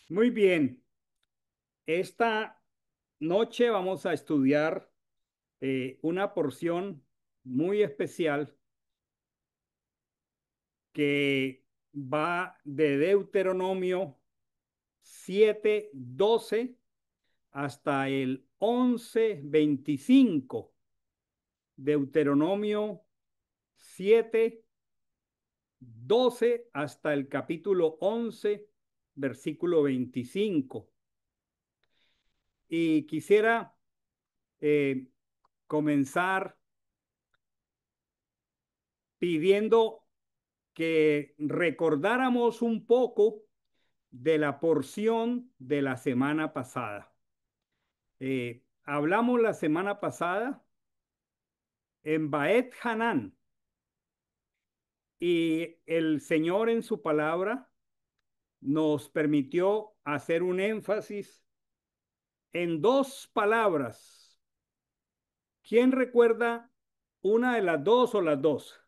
Muy bien. Esta noche vamos a estudiar una porción muy especial que va de Deuteronomio 7:12 hasta el 11:25. Deuteronomio 7:12 hasta el capítulo 11, versículo 25. Y quisiera eh, comenzar pidiendo que recordáramos un poco de la porción de la semana pasada. Hablamos la semana pasada en Baet Hanán y el Señor en su palabra nos permitió hacer un énfasis en dos palabras. ¿Quién recuerda una de las dos o las dos?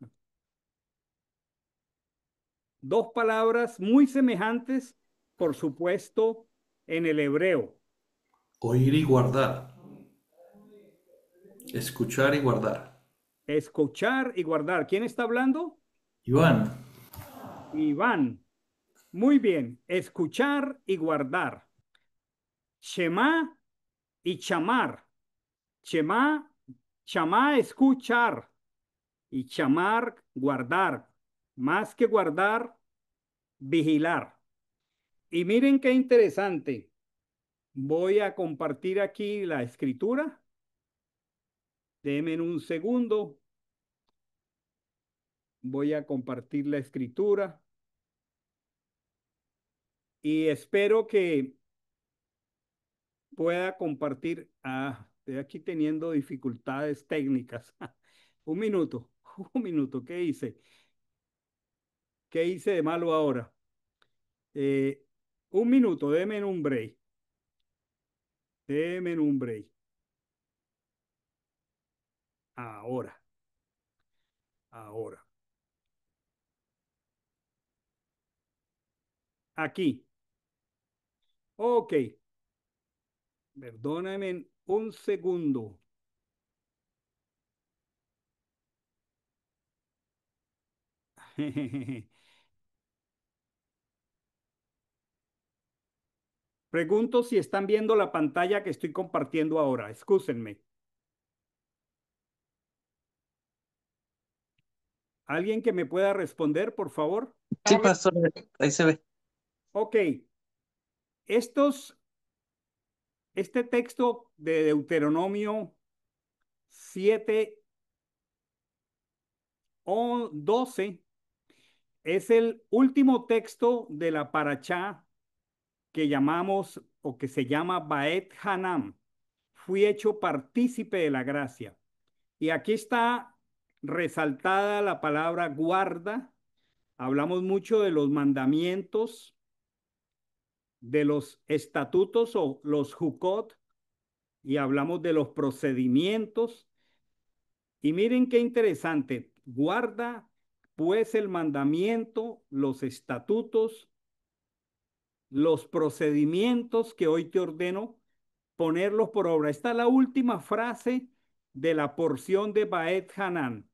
Dos palabras muy semejantes, por supuesto, en el hebreo. Oír y guardar. Escuchar y guardar. Escuchar y guardar. ¿Quién está hablando? Iván, Iván. Muy bien. Escuchar y guardar. Shema y chamar. Shema, chamá, escuchar. Y chamar, guardar. Más que guardar, vigilar. Y miren qué interesante. Voy a compartir aquí la escritura. Denme un segundo. Voy a compartir la escritura. Y espero que pueda compartir. Estoy aquí teniendo dificultades técnicas. Un minuto, un minuto. ¿Qué hice? ¿Qué hice de malo ahora? Eh, un minuto, déme un break. Déme un break. Ahora, ahora. Aquí. Ok. Perdóname un segundo. Pregunto si están viendo la pantalla que estoy compartiendo ahora. Excúsenme. ¿Alguien que me pueda responder, por favor? sí, pastor, ahí se ve. Ok. Estos, este texto de Deuteronomio 7 o 12 es el último texto de la parachá que llamamos o que se llama Baet Hanam. Fui hecho partícipe de la gracia. Y aquí está resaltada la palabra guarda. Hablamos mucho de los mandamientos, de los estatutos o los jukot, y hablamos de los procedimientos. Y miren qué interesante. Guarda pues el mandamiento, los estatutos, los procedimientos que hoy te ordeno, ponerlos por obra. Esta es la última frase de la porción de Baet Hanán.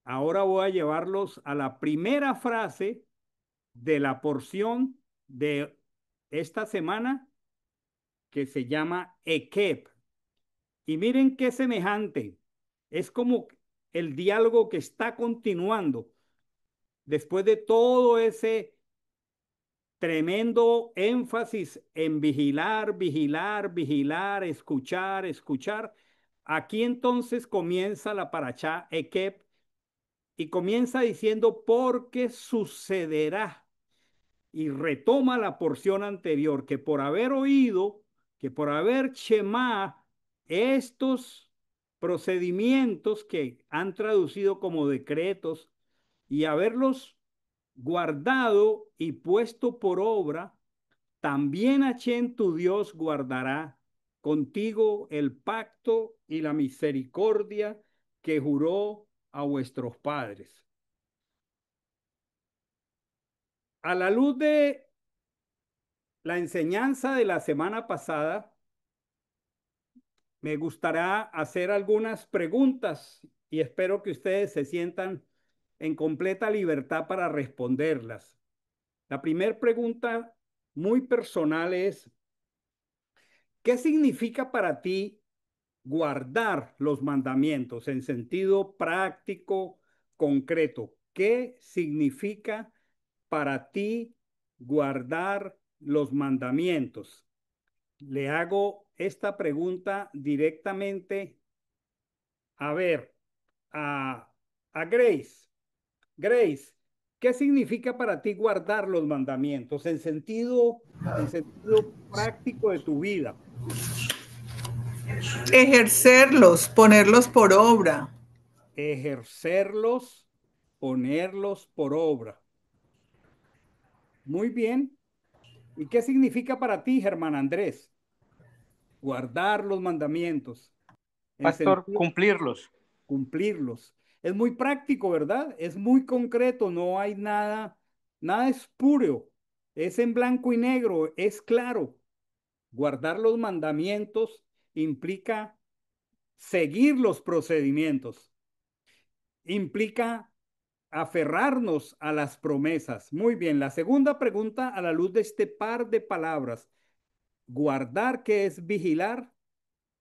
Ahora voy a llevarlos a la primera frase de la porción de esta semana que se llama Ekeb. Y miren qué semejante. Es como el diálogo que está continuando después de todo ese tremendo énfasis en vigilar, vigilar, vigilar, escuchar, escuchar. Aquí entonces comienza la parachá Ekeb y comienza diciendo porque sucederá y retoma la porción anterior que por haber oído, que por haber Shema estos procedimientos que han traducido como decretos y haberlos guardado y puesto por obra, también Hachén tu Dios guardará contigo el pacto y la misericordia que juró a vuestros padres. A la luz de la enseñanza de la semana pasada, me gustará hacer algunas preguntas y espero que ustedes se sientan en completa libertad para responderlas. La primera pregunta muy personal es, ¿qué significa para ti guardar los mandamientos en sentido práctico, concreto? ¿Qué significa para ti guardar los mandamientos? Le hago esta pregunta directamente, a ver, a, a Grace. Grace, ¿qué significa para ti guardar los mandamientos en sentido práctico de tu vida? Ejercerlos, ponerlos por obra. Ejercerlos, ponerlos por obra. Muy bien. ¿Y qué significa para ti, Germán Andrés? Guardar los mandamientos en Pastor, sentido cumplirlos. cumplirlos. Es muy práctico, ¿verdad? Es muy concreto, no hay nada, nada espúreo. Es en blanco y negro, es claro. Guardar los mandamientos implica seguir los procedimientos, implica aferrarnos a las promesas. Muy bien, la segunda pregunta a la luz de este par de palabras, guardar, que es vigilar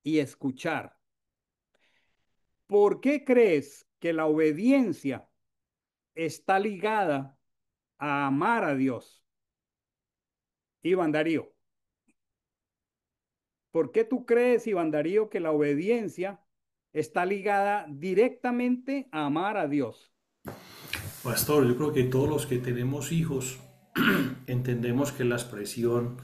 y escuchar. ¿Por qué crees que la obediencia está ligada a amar a Dios? Iván Darío, ¿por qué tú crees, Iván Darío, que la obediencia está ligada directamente a amar a Dios? Pastor, yo creo que todos los que tenemos hijos entendemos que la expresión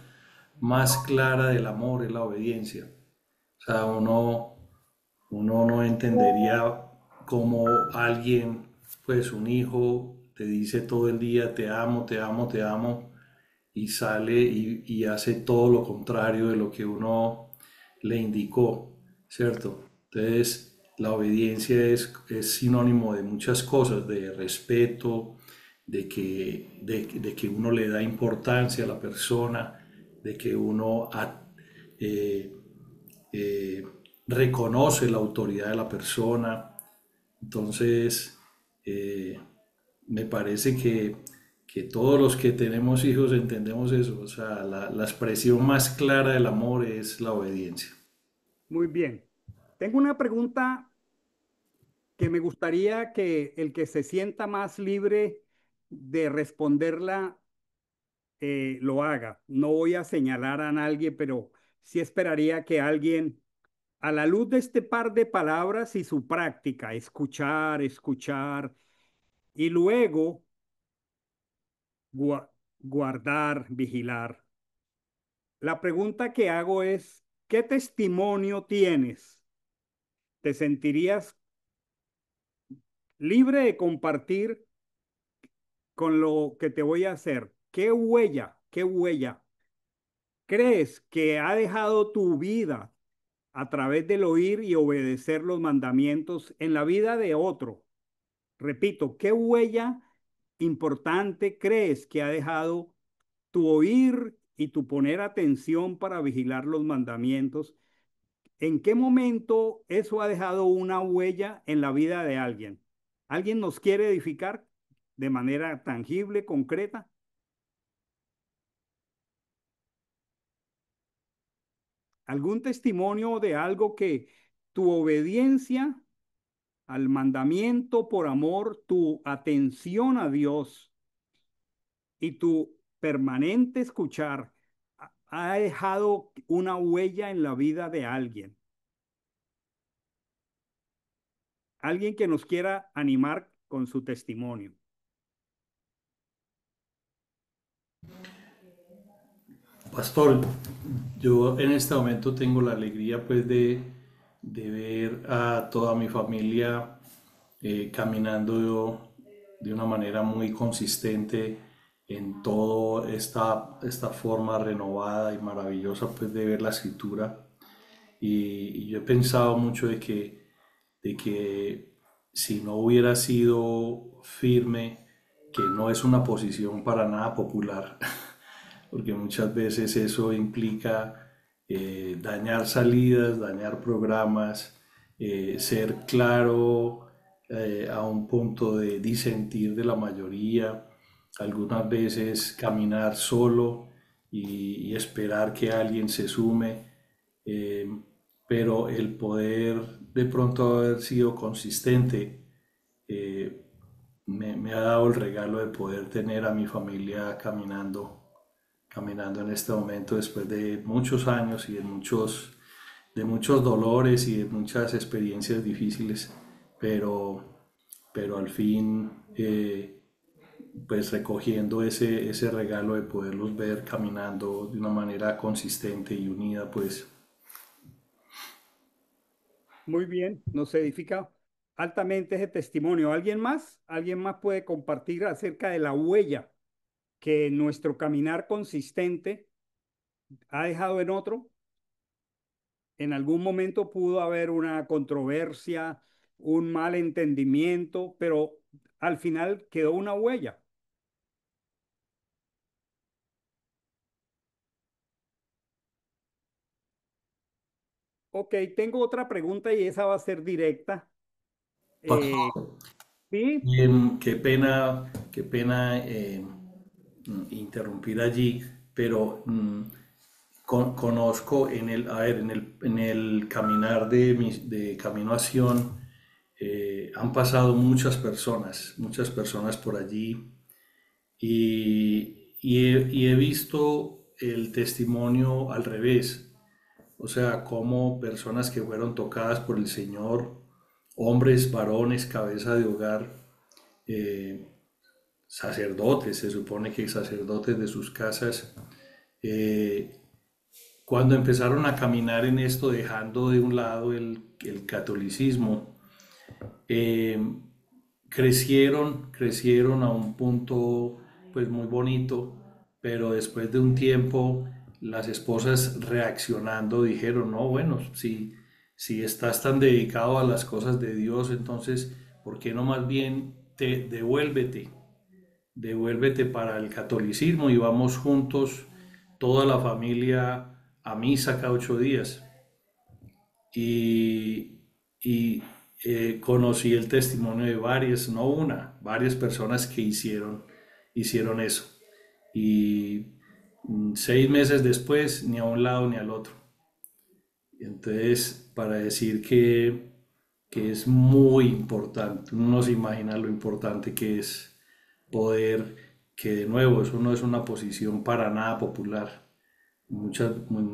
más clara del amor es la obediencia. O sea, uno no entendería cómo alguien, pues un hijo, te dice todo el día, te amo, te amo, te amo, y sale y hace todo lo contrario de lo que uno le indicó, ¿cierto? Entonces, la obediencia es sinónimo de muchas cosas, de respeto, de que uno le da importancia a la persona, de que uno eh, eh, reconoce la autoridad de la persona. Entonces, eh, me parece que todos los que tenemos hijos entendemos eso. O sea, la expresión más clara del amor es la obediencia. Muy bien. Tengo una pregunta que me gustaría que el que se sienta más libre de responderla lo haga. No voy a señalar a nadie, pero sí esperaría que alguien, a la luz de este par de palabras y su práctica, escuchar, escuchar, y luego guardar, vigilar. La pregunta que hago es, ¿qué testimonio tienes? ¿Te sentirías libre de compartir con lo que te voy a hacer? Qué huella crees que ha dejado tu vida a través del oír y obedecer los mandamientos en la vida de otro? Repito, ¿qué huella importante crees que ha dejado tu oír y tu poner atención para vigilar los mandamientos? ¿En qué momento eso ha dejado una huella en la vida de alguien? ¿Alguien nos quiere edificar de manera tangible, concreta? ¿Algún testimonio de algo que tu obediencia al mandamiento por amor, tu atención a Dios y tu permanente escuchar ha dejado una huella en la vida de alguien? Alguien que nos quiera animar con su testimonio. Pastor, yo en este momento tengo la alegría pues de ver a toda mi familia caminando de una manera muy consistente en toda esta forma renovada y maravillosa pues de ver la escritura. Y yo he pensado mucho de que si no hubiera sido firme, que no es una posición para nada popular, porque muchas veces eso implica dañar salidas, dañar programas, ser claro a un punto de disentir de la mayoría, algunas veces caminar solo y esperar que alguien se sume, eh, pero el poder de pronto haber sido consistente eh, me ha dado el regalo de poder tener a mi familia caminando en este momento después de muchos años y de muchos dolores y de muchas experiencias difíciles, pero, pero al fin pues recogiendo ese regalo de poderlos ver caminando de una manera consistente y unida, pues Muy bien, nos edifica altamente ese testimonio. ¿Alguien más? ¿Alguien más puede compartir acerca de la huella que nuestro caminar consistente ha dejado en otro? En algún momento pudo haber una controversia, un mal entendimiento, pero al final quedó una huella. Ok, tengo otra pregunta y esa va a ser directa. Eh, Pastor, sí, qué pena interrumpir allí, pero conozco a ver, en el caminar de Camino a Sion, han pasado muchas personas por allí y he visto el testimonio al revés, o sea, como personas que fueron tocadas por el Señor, hombres, varones, cabeza de hogar, eh, sacerdotes, se supone que sacerdotes de sus casas, eh, cuando empezaron a caminar en esto, dejando de un lado el catolicismo, eh, crecieron a un punto pues muy bonito, pero después de un tiempo las esposas reaccionando dijeron, no, bueno, si estás tan dedicado a las cosas de Dios, entonces, ¿por qué no más bien devuélvete para el catolicismo y vamos juntos, toda la familia, a misa cada 8 días? Y, y conocí el testimonio de varias, no una, varias personas que hicieron eso. Y 6 meses después, ni a un lado ni al otro. Entonces, para decir que es muy importante, uno no se imagina lo importante que es poder, que de nuevo, eso no es una posición para nada popular. En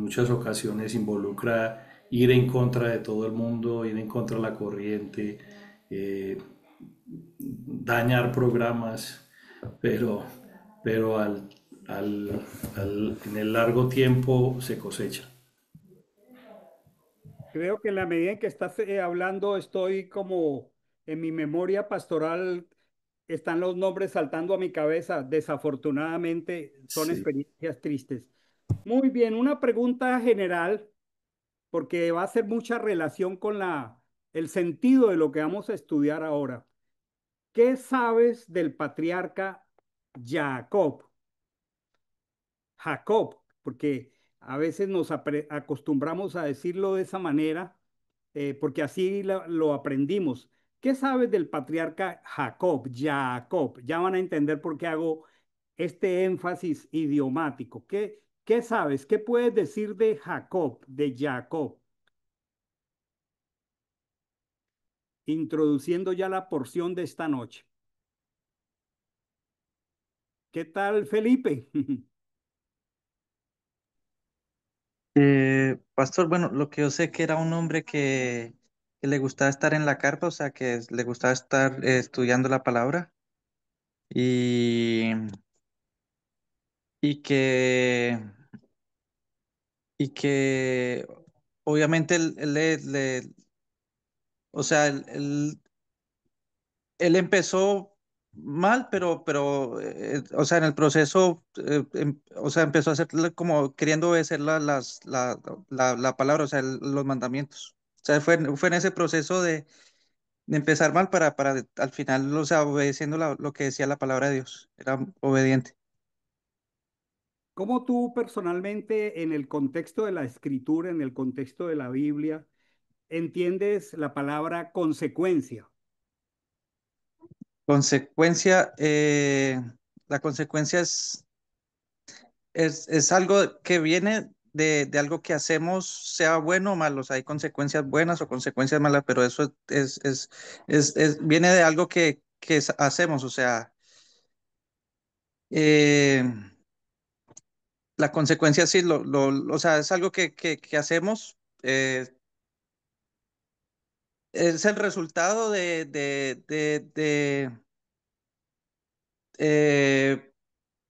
muchas ocasiones involucra ir en contra de todo el mundo, ir en contra de la corriente, eh, dañar programas, pero, pero en el largo tiempo se cosecha. creo que en la medida en que estás hablando, estoy como en mi memoria pastoral, están los nombres saltando a mi cabeza. Desafortunadamente, son Sí, experiencias tristes. Muy bien, una pregunta general, porque va a ser mucha relación con el sentido de lo que vamos a estudiar ahora. ¿Qué sabes del patriarca Jacob? Jacob, porque a veces nos acostumbramos a decirlo de esa manera, porque así lo aprendimos. ¿Qué sabes del patriarca Jacob? Jacob. Ya van a entender por qué hago este énfasis idiomático. ¿Qué sabes? ¿Qué puedes decir de Jacob, de Jacob? Introduciendo ya la porción de esta noche. ¿Qué tal, Felipe? Pastor, bueno, lo que yo sé que era un hombre que le gustaba estar en la carpa, o sea, que le gustaba estar estudiando la palabra y, y que, y que obviamente o sea, él empezó mal, o sea, en el proceso, o sea, empezó a hacer como queriendo obedecer la palabra, o sea, los mandamientos. O sea, fue en ese proceso de empezar mal para al final, o sea, obedeciendo lo que decía la palabra de Dios. Era obediente. ¿Cómo tú personalmente, en el contexto de la escritura, en el contexto de la Biblia, entiendes la palabra consecuencia? Consecuencia, la consecuencia es algo que viene de algo que hacemos, sea bueno o malo. O sea, hay consecuencias buenas o consecuencias malas, pero eso viene de algo que hacemos. O sea, eh, la consecuencia sí, o sea, es algo que hacemos. Es el resultado eh,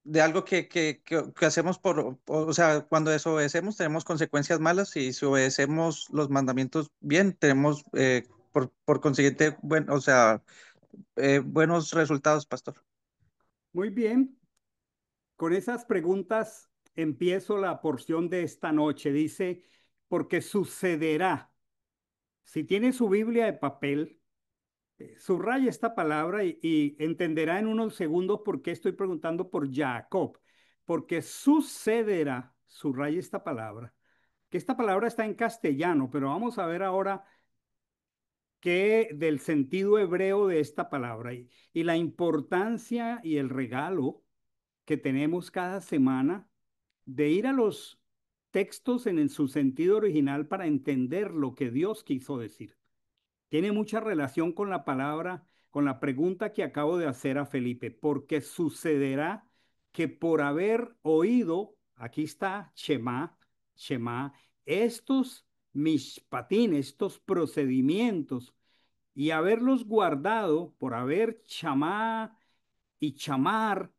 de algo que hacemos o sea, cuando desobedecemos tenemos consecuencias malas y si obedecemos los mandamientos bien, tenemos por consiguiente, o sea, buenos resultados, pastor. Muy bien, con esas preguntas empiezo la porción de esta noche. Dice, porque sucederá. Si tiene su Biblia de papel, subraya esta palabra y entenderá en unos segundos por qué estoy preguntando por Jacob. Porque sucederá, subraya esta palabra, que esta palabra está en castellano, pero vamos a ver ahora qué del sentido hebreo de esta palabra y la importancia y el regalo que tenemos cada semana de ir a los textos en su sentido original para entender lo que Dios quiso decir. Tiene mucha relación con la palabra, con la pregunta que acabo de hacer a Felipe, porque sucederá que por haber oído, aquí está Shema, Shema, estos mishpatín, estos procedimientos, y haberlos guardado, por haber chamá y chamar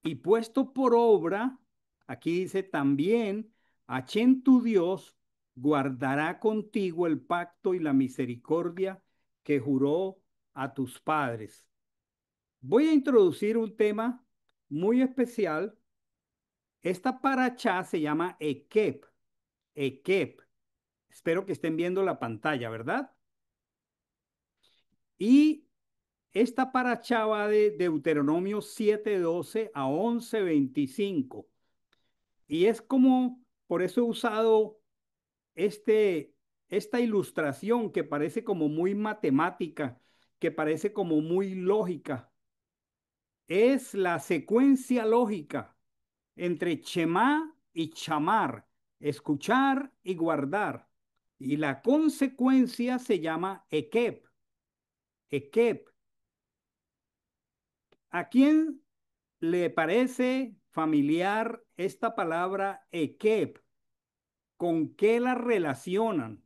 y puesto por obra, aquí dice también, Hachem tu Dios guardará contigo el pacto y la misericordia que juró a tus padres. Voy a introducir un tema muy especial. Esta paracha se llama Ekeb. Ekeb. Espero que estén viendo la pantalla, ¿verdad? Y esta paracha va de Deuteronomio 7:12 a 11:25. Y es como, por eso he usado este, esta ilustración que parece como muy matemática, que parece como muy lógica. Es la secuencia lógica entre Shema y chamar, escuchar y guardar. Y la consecuencia se llama Ekeb. Ekeb. ¿A quién le parece familiar esta palabra Ekeb? ¿Con qué la relacionan?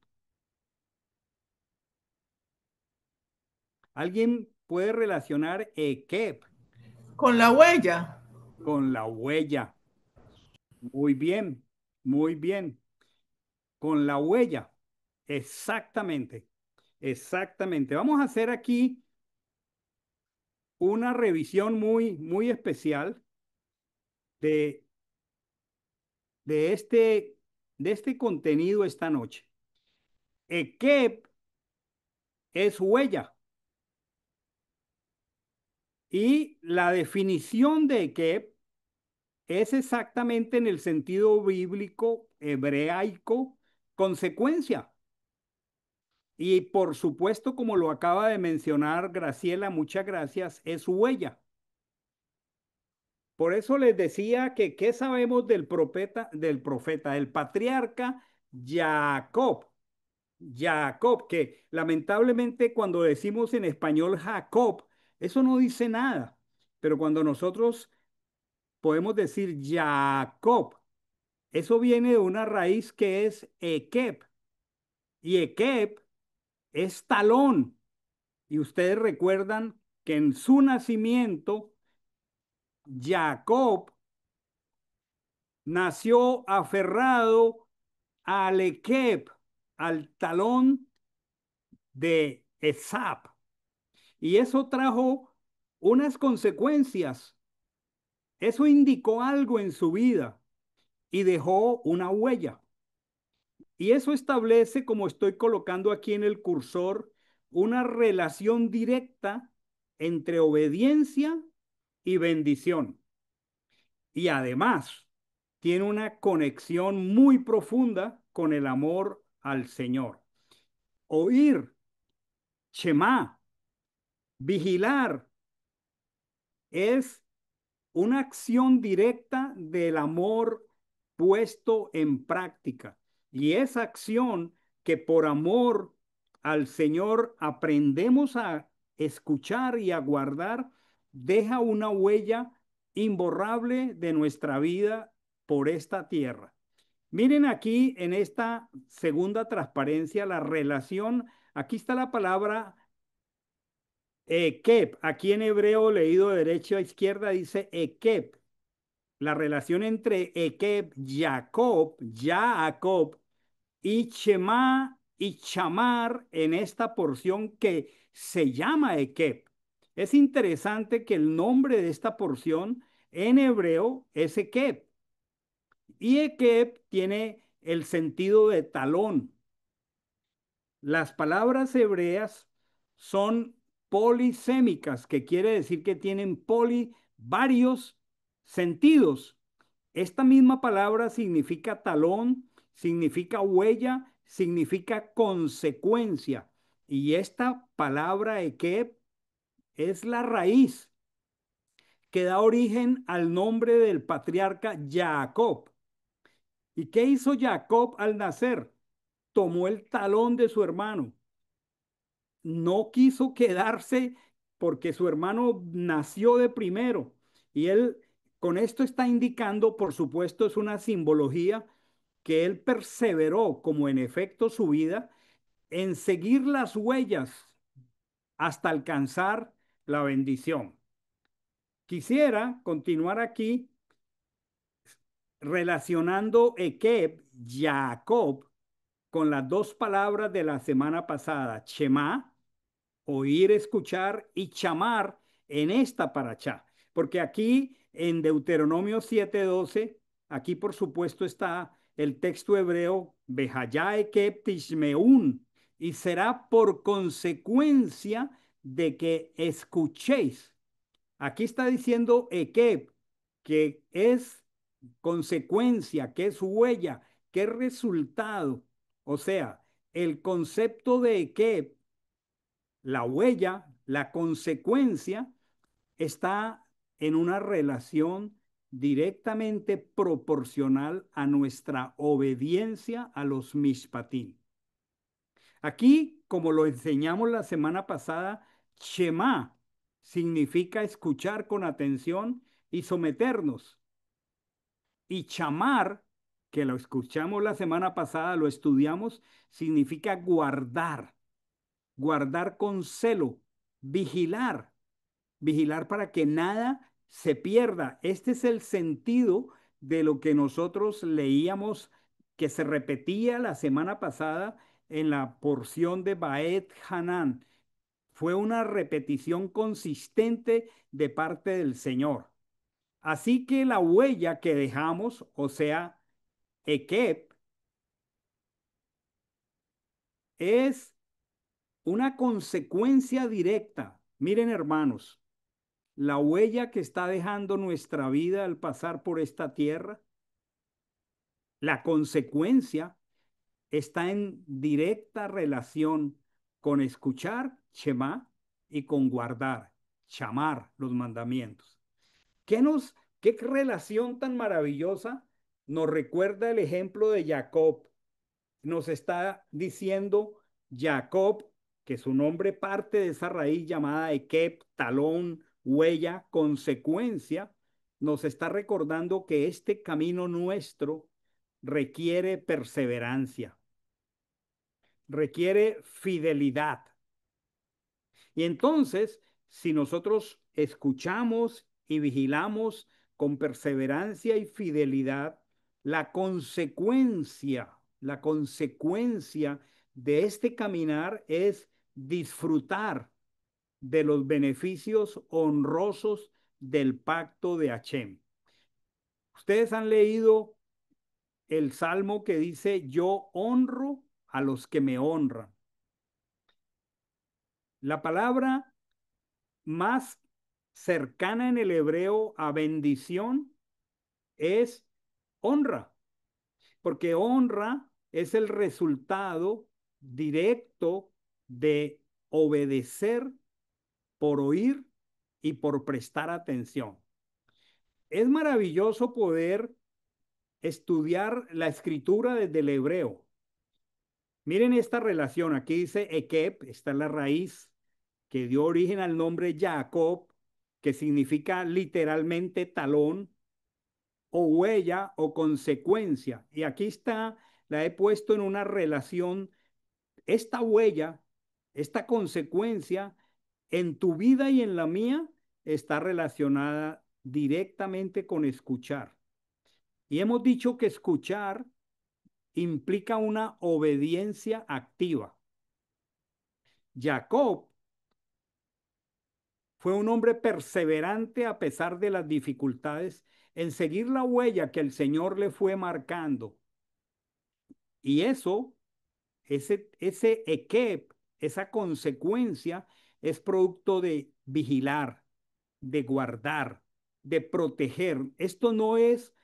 ¿Alguien puede relacionar Ekeb Con la huella. con la huella? Muy bien, muy bien. Con la huella. Exactamente, exactamente. Vamos a hacer aquí una revisión muy, muy especial de, de este, de este contenido esta noche. Ekeb es huella y la definición de Ekeb es exactamente en el sentido bíblico, hebraico, consecuencia. Y por supuesto, como lo acaba de mencionar Graciela, muchas gracias, es huella. Por eso les decía que qué sabemos del patriarca Jacob. Jacob, que lamentablemente cuando decimos en español Jacob, eso no dice nada. Pero cuando nosotros podemos decir Jacob, eso viene de una raíz que es Ekeb. Y Ekeb es talón. Y ustedes recuerdan que en su nacimiento, Jacob nació aferrado al Ekeb, al talón de Esap. Y eso trajo unas consecuencias. Eso indicó algo en su vida y dejó una huella. Y eso establece, como estoy colocando aquí en el cursor, una relación directa entre obediencia y bendición. Y además, tiene una conexión muy profunda con el amor al Señor. Oír, Shema, vigilar, es una acción directa del amor puesto en práctica. Y esa acción que por amor al Señor aprendemos a escuchar y a guardar, deja una huella imborrable de nuestra vida por esta tierra. Miren aquí en esta segunda transparencia la relación. Aquí está la palabra Ekep. Aquí en hebreo leído de derecha a izquierda dice Ekep. La relación entre Ekeb, Jacob y Shema y Chamar en esta porción que se llama Ekeb. Es interesante que el nombre de esta porción en hebreo es Ekeb y Ekeb tiene el sentido de talón. Las palabras hebreas son polisémicas, que quiere decir que tienen varios sentidos. Esta misma palabra significa talón, significa huella, significa consecuencia. Y esta palabra ekeb es la raíz que da origen al nombre del patriarca Jacob. ¿Y qué hizo Jacob al nacer? Tomó el talón de su hermano. No quiso quedarse porque su hermano nació de primero. Y él con esto está indicando, por supuesto, es una simbología que él perseveró, como en efecto su vida, en seguir las huellas hasta alcanzar la bendición. Quisiera continuar aquí relacionando Ekeb, Jacob, con las dos palabras de la semana pasada, Shema, oír, escuchar, y chamar en esta paracha. Porque aquí en Deuteronomio 7:12, aquí por supuesto está el texto hebreo, Behayá ekeb tishmeún, y será por consecuencia de que escuchéis. Aquí está diciendo ekeb, que es consecuencia, que es huella, que es resultado. O sea, el concepto de ekeb, la huella, la consecuencia, está en una relación directamente proporcional a nuestra obediencia a los mishpatim. Aquí, como lo enseñamos la semana pasada, Shema significa escuchar con atención y someternos. Y chamar, que lo escuchamos la semana pasada, lo estudiamos, significa guardar, guardar con celo, vigilar, vigilar para que nada se pierda. Este es el sentido de lo que nosotros leíamos que se repetía la semana pasada en la porción de Baet Hanan. Fue una repetición consistente de parte del Señor. Así que la huella que dejamos, o sea, Ekeb, es una consecuencia directa. Miren, hermanos, la huella que está dejando nuestra vida al pasar por esta tierra, la consecuencia está en directa relación con escuchar Shema y con guardar, chamar los mandamientos. ¿Qué relación tan maravillosa nos recuerda el ejemplo de Jacob? Nos está diciendo Jacob, que su nombre parte de esa raíz llamada Ekeb, talón, huella, consecuencia, nos está recordando que este camino nuestro requiere perseverancia, requiere fidelidad. Y entonces, si nosotros escuchamos y vigilamos con perseverancia y fidelidad, la consecuencia de este caminar es disfrutar de los beneficios honrosos del pacto de Hashem. Ustedes han leído el salmo que dice, yo honro a los que me honran. La palabra más cercana en el hebreo a bendición es honra, porque honra es el resultado directo de obedecer por oír y por prestar atención. Es maravilloso poder estudiar la escritura desde el hebreo. Miren esta relación, aquí dice Ekeb, esta es la raíz que dio origen al nombre Jacob, que significa literalmente talón o huella o consecuencia. Y aquí está, la he puesto en una relación, esta huella, esta consecuencia en tu vida y en la mía está relacionada directamente con escuchar. Y hemos dicho que escuchar implica una obediencia activa. Jacob fue un hombre perseverante a pesar de las dificultades en seguir la huella que el Señor le fue marcando. Y eso, ese ekeb, esa consecuencia, es producto de vigilar, de guardar, de proteger. Esto no es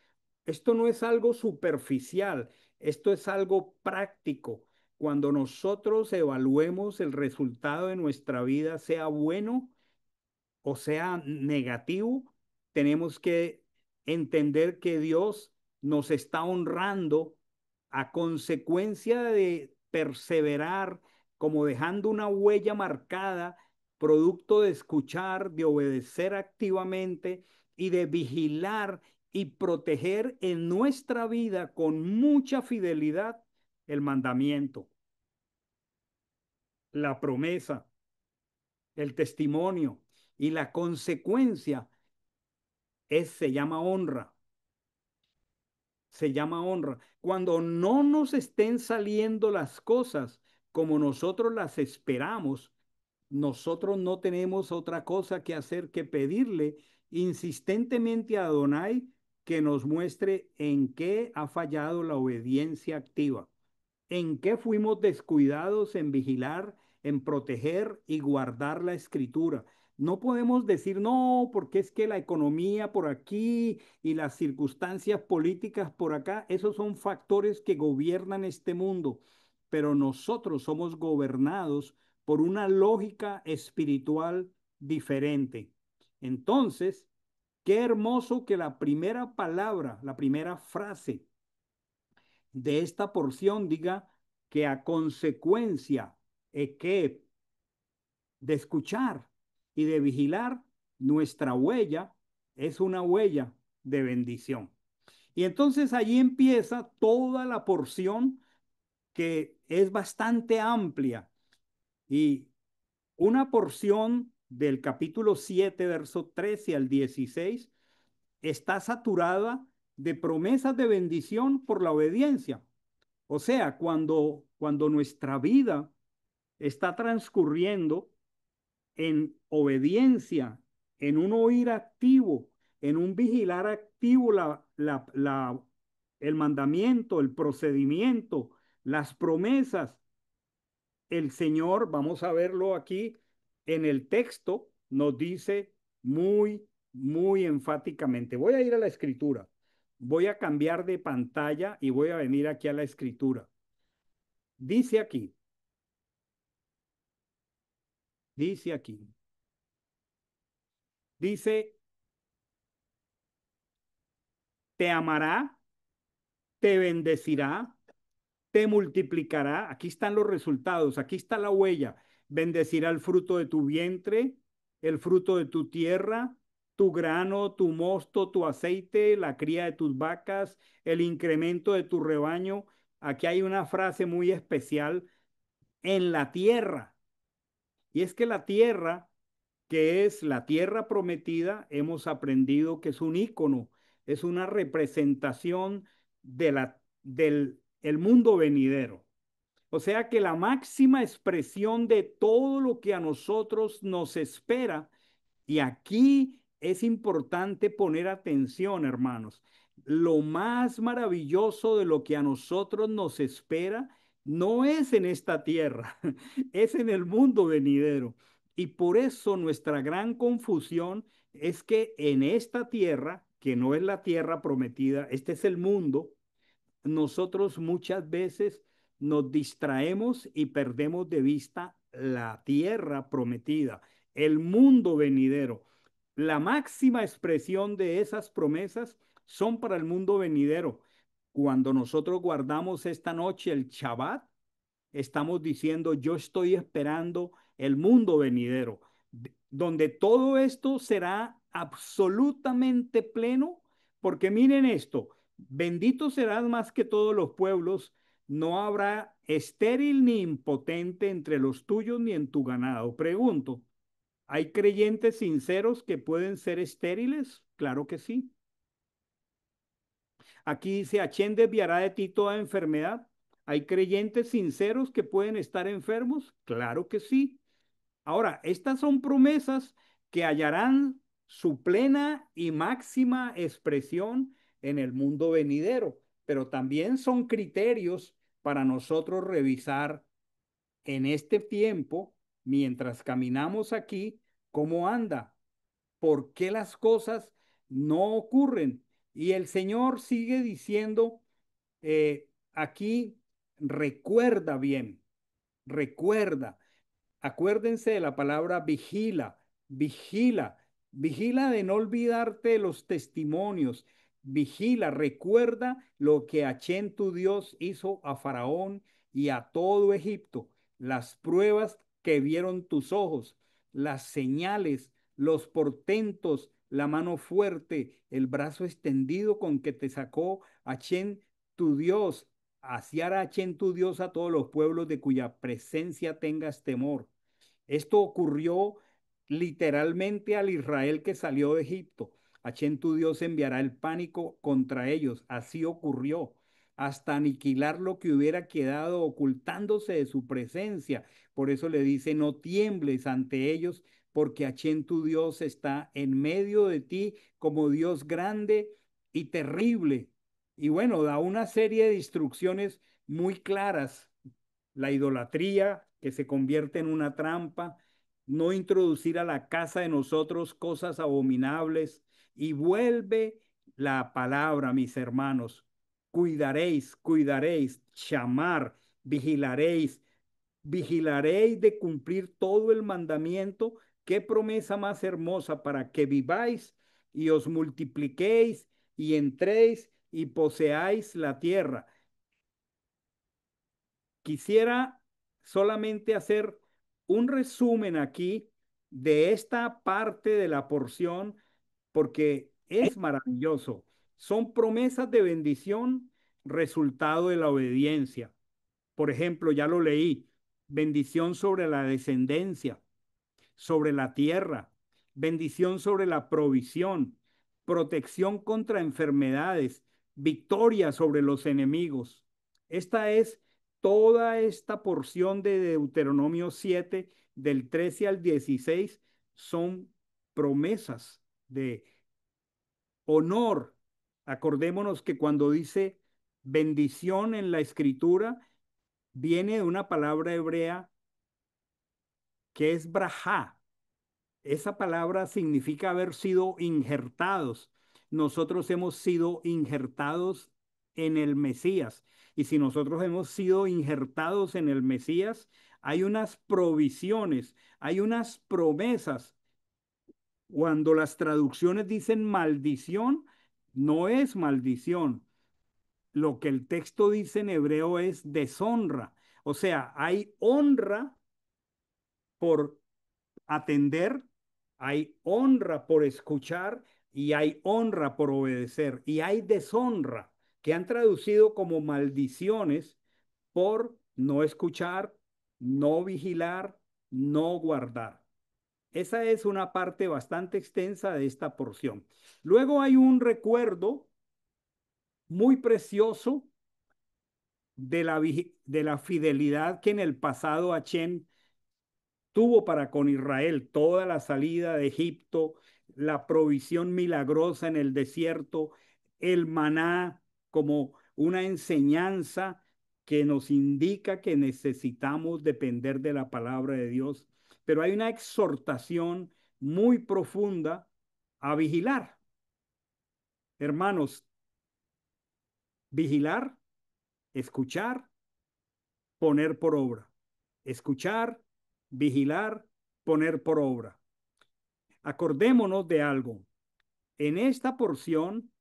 algo superficial, esto es algo práctico. Cuando nosotros evaluemos el resultado de nuestra vida, sea bueno o sea negativo, tenemos que entender que Dios nos está honrando a consecuencia de perseverar, como dejando una huella marcada, producto de escuchar, de obedecer activamente y de vigilar y proteger en nuestra vida con mucha fidelidad el mandamiento, la promesa, el testimonio y la consecuencia se llama honra. Se llama honra. Cuando no nos estén saliendo las cosas como nosotros las esperamos, nosotros no tenemos otra cosa que hacer que pedirle insistentemente a Adonai que nos muestre en qué ha fallado la obediencia activa. ¿En qué fuimos descuidados en vigilar, en proteger y guardar la escritura? No podemos decir no, porque es que la economía por aquí y las circunstancias políticas por acá, esos son factores que gobiernan este mundo, pero nosotros somos gobernados por una lógica espiritual diferente. Entonces, qué hermoso que la primera palabra, la primera frase de esta porción diga que a consecuencia que de escuchar y de vigilar, nuestra huella es una huella de bendición. Y entonces allí empieza toda la porción que es bastante amplia y una porción del capítulo 7, verso 13 al 16, está saturada de promesas de bendición por la obediencia. O sea, cuando nuestra vida está transcurriendo en obediencia, en un oír activo, en un vigilar activo el mandamiento, el procedimiento, las promesas, el Señor, vamos a verlo aquí en el texto, nos dice muy enfáticamente. Voy a ir a la escritura. Voy a cambiar de pantalla y voy a venir aquí a la escritura. Dice aquí, dice aquí, dice, te amará, te bendecirá, te multiplicará. Aquí están los resultados, aquí está la huella. Bendecirá el fruto de tu vientre, el fruto de tu tierra, tu grano, tu mosto, tu aceite, la cría de tus vacas, el incremento de tu rebaño. Aquí hay una frase muy especial, en la tierra. Y es que la tierra, que es la tierra prometida, hemos aprendido que es un ícono, es una representación del el mundo venidero. O sea que la máxima expresión de todo lo que a nosotros nos espera, y aquí es importante poner atención, hermanos, lo más maravilloso de lo que a nosotros nos espera no es en esta tierra, es en el mundo venidero. Y por eso nuestra gran confusión es que en esta tierra que no es la tierra prometida, este es el mundo, nosotros muchas veces nos distraemos y perdemos de vista la tierra prometida, el mundo venidero. La máxima expresión de esas promesas son para el mundo venidero. Cuando nosotros guardamos esta noche el Shabbat, estamos diciendo, yo estoy esperando el mundo venidero, donde todo esto será absolutamente pleno, porque miren esto, bendito serás más que todos los pueblos, no habrá estéril ni impotente entre los tuyos ni en tu ganado. Pregunto, ¿hay creyentes sinceros que pueden ser estériles? Claro que sí. Aquí dice, Achén desviará de ti toda enfermedad. ¿Hay creyentes sinceros que pueden estar enfermos? Claro que sí. Ahora, estas son promesas que hallarán su plena y máxima expresión en el mundo venidero, pero también son criterios para nosotros revisar en este tiempo, mientras caminamos aquí, cómo anda, por qué las cosas no ocurren. Y el Señor sigue diciendo aquí, recuerda bien, recuerda. Acuérdense de la palabra vigila, vigila, vigila de no olvidarte de los testimonios, vigila, recuerda lo que Achén tu Dios hizo a Faraón y a todo Egipto, las pruebas que vieron tus ojos, las señales, los portentos, la mano fuerte, el brazo extendido con que te sacó Achén tu Dios. Así hará Achén tu Dios a todos los pueblos de cuya presencia tengas temor. Esto ocurrió literalmente al Israel que salió de Egipto. Achén tu Dios enviará el pánico contra ellos. Así ocurrió, hasta aniquilar lo que hubiera quedado ocultándose de su presencia. Por eso le dice, no tiembles ante ellos, porque Achén tu Dios está en medio de ti como Dios grande y terrible. Y bueno, da una serie de instrucciones muy claras: la idolatría que se convierte en una trampa, no introducir a la casa de nosotros cosas abominables, y vuelve la palabra, mis hermanos, cuidaréis, cuidaréis, chamar, vigilaréis, vigilaréis de cumplir todo el mandamiento. Qué promesa más hermosa para que viváis y os multipliquéis y entréis y poseáis la tierra. Quisiera solamente hacer un resumen aquí de esta parte de la porción porque es maravilloso. Son promesas de bendición, resultado de la obediencia. Por ejemplo, ya lo leí, bendición sobre la descendencia, sobre la tierra, bendición sobre la provisión, protección contra enfermedades, victoria sobre los enemigos. Esta es toda esta porción de Deuteronomio 7, del 13 al 16, son promesas de honor. Acordémonos que cuando dice bendición en la escritura, viene de una palabra hebrea que es brajá. Esa palabra significa haber sido injertados. Nosotros hemos sido injertados en el Mesías. Y si nosotros hemos sido injertados en el Mesías, hay unas provisiones, hay unas promesas. Cuando las traducciones dicen maldición, no es maldición. Lo que el texto dice en hebreo es deshonra. O sea, hay honra por atender, hay honra por escuchar y hay honra por obedecer y hay deshonra que han traducido como maldiciones por no escuchar, no vigilar, no guardar. Esa es una parte bastante extensa de esta porción. Luego hay un recuerdo muy precioso de la fidelidad que en el pasado Achén tuvo para con Israel, toda la salida de Egipto, la provisión milagrosa en el desierto, el maná como una enseñanza que nos indica que necesitamos depender de la palabra de Dios. Pero hay una exhortación muy profunda a vigilar. Hermanos, vigilar, escuchar, poner por obra. Escuchar, vigilar, poner por obra. Acordémonos de algo. En esta porción,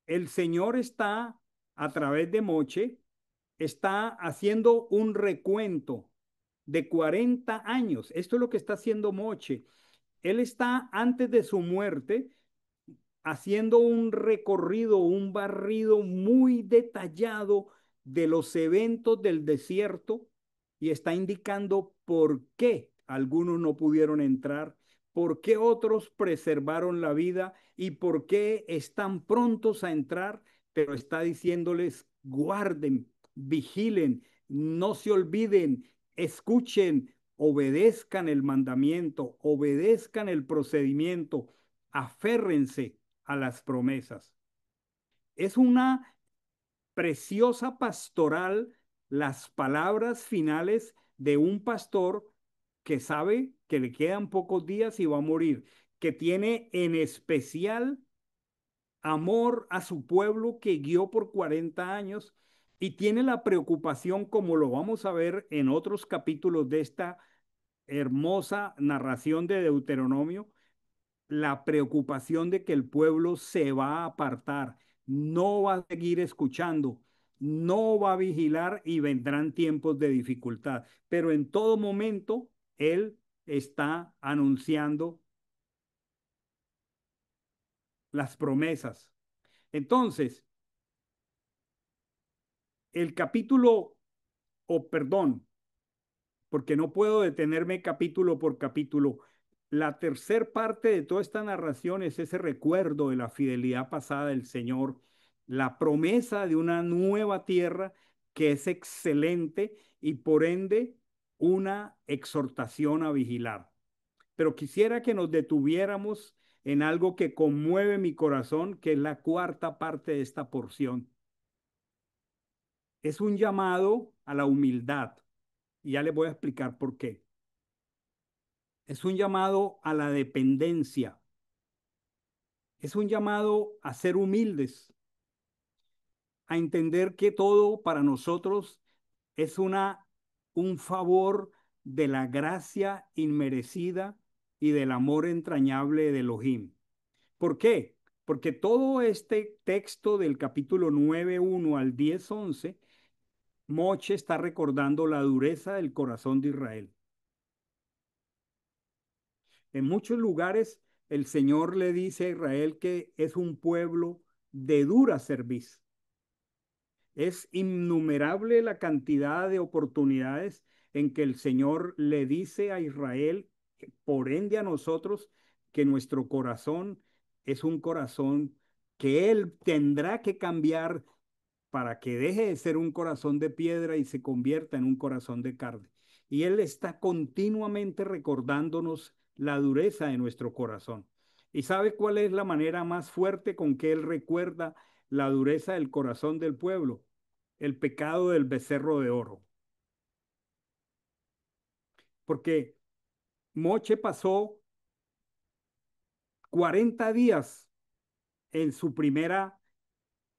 el Señor está, a través de Moche, está haciendo un recuento de 40 años. Esto es lo que está haciendo Moche. Él está antes de su muerte haciendo un recorrido, un barrido muy detallado de los eventos del desierto y está indicando por qué algunos no pudieron entrar, por qué otros preservaron la vida y por qué están prontos a entrar, pero está diciéndoles, guarden, vigilen, no se olviden, escuchen, obedezcan el mandamiento, obedezcan el procedimiento, aférrense a las promesas. Es una preciosa pastoral las palabras finales de un pastor que sabe que le quedan pocos días y va a morir, que tiene en especial amor a su pueblo que guió por 40 años y tiene la preocupación, como lo vamos a ver en otros capítulos de esta hermosa narración de Deuteronomio, la preocupación de que el pueblo se va a apartar, no va a seguir escuchando, no va a vigilar y vendrán tiempos de dificultad. Pero en todo momento, Él está anunciando las promesas. Entonces, el capítulo, o perdón, porque no puedo detenerme capítulo por capítulo. La tercer parte de toda esta narración es ese recuerdo de la fidelidad pasada del Señor, la promesa de una nueva tierra que es excelente y por ende una exhortación a vigilar. Pero quisiera que nos detuviéramos en algo que conmueve mi corazón, que es la cuarta parte de esta porción. Es un llamado a la humildad y ya les voy a explicar por qué. Es un llamado a la dependencia. Es un llamado a ser humildes, a entender que todo para nosotros es un favor de la gracia inmerecida y del amor entrañable de Elohim. ¿Por qué? Porque todo este texto del capítulo 9:1 al 10:11, Moche está recordando la dureza del corazón de Israel. En muchos lugares el Señor le dice a Israel que es un pueblo de dura cerviz. Es innumerable la cantidad de oportunidades en que el Señor le dice a Israel, por ende a nosotros, que nuestro corazón es un corazón que Él tendrá que cambiar para que deje de ser un corazón de piedra y se convierta en un corazón de carne. Y Él está continuamente recordándonos la dureza de nuestro corazón. ¿Y sabe cuál es la manera más fuerte con que Él recuerda la dureza del corazón del pueblo? El pecado del becerro de oro. Porque Moche pasó 40 días en su primera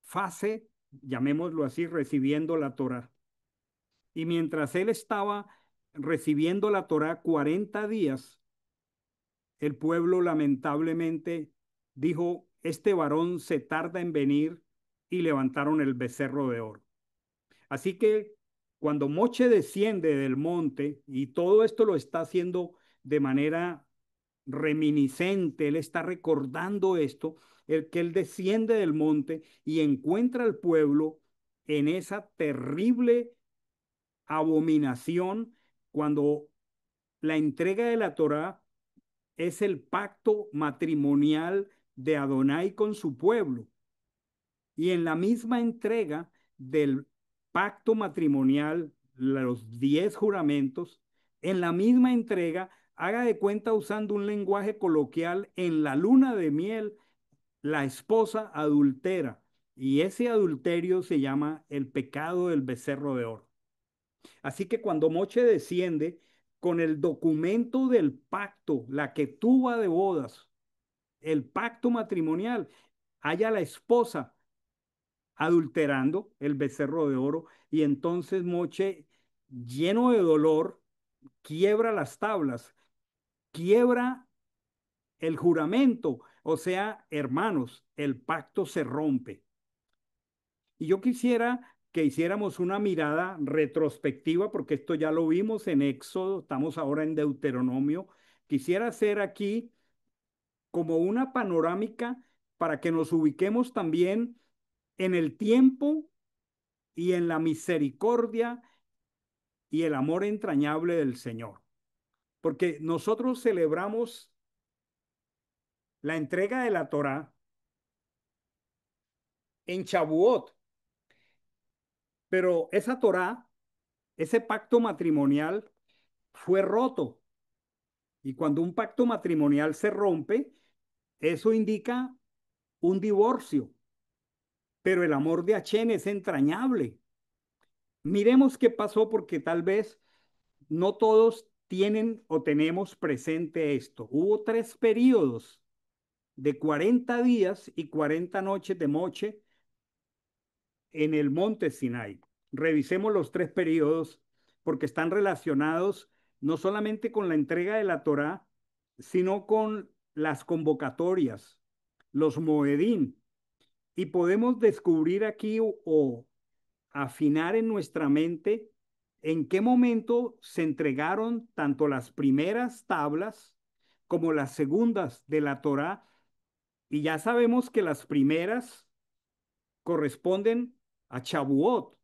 fase, llamémoslo así, recibiendo la Torá. Y mientras él estaba recibiendo la Torá 40 días, el pueblo lamentablemente dijo, este varón se tarda en venir y levantaron el becerro de oro. Así que cuando Moche desciende del monte, y todo esto lo está haciendo de manera reminiscente, él está recordando esto, el que él desciende del monte y encuentra al pueblo en esa terrible abominación cuando la entrega de la Torá es el pacto matrimonial de Adonai con su pueblo. Y en la misma entrega del pacto matrimonial, los 10 juramentos, en la misma entrega, haga de cuenta usando un lenguaje coloquial, en la luna de miel, la esposa adultera. Y ese adulterio se llama el pecado del becerro de oro. Así que cuando Moche desciende con el documento del pacto, la que tuba de bodas, el pacto matrimonial, halla la esposa adulterando el becerro de oro y entonces Moche, lleno de dolor, quiebra las tablas, quiebra el juramento, o sea, hermanos, el pacto se rompe. Y yo quisiera que hiciéramos una mirada retrospectiva, porque esto ya lo vimos en Éxodo, estamos ahora en Deuteronomio. Quisiera hacer aquí como una panorámica para que nos ubiquemos también en el tiempo y en la misericordia y el amor entrañable del Señor. Porque nosotros celebramos la entrega de la Torá en Chabuot, pero esa Torá, ese pacto matrimonial fue roto. Y cuando un pacto matrimonial se rompe, eso indica un divorcio. Pero el amor de Achén es entrañable. Miremos qué pasó porque tal vez no todos tienen o tenemos presente esto. Hubo 3 períodos de 40 días y 40 noches de moche en el monte Sinai. Revisemos los 3 períodos porque están relacionados no solamente con la entrega de la Torá, sino con las convocatorias, los moedín. Y podemos descubrir aquí o afinar en nuestra mente en qué momento se entregaron tanto las primeras tablas como las segundas de la Torá. Y ya sabemos que las primeras corresponden a Chabuot,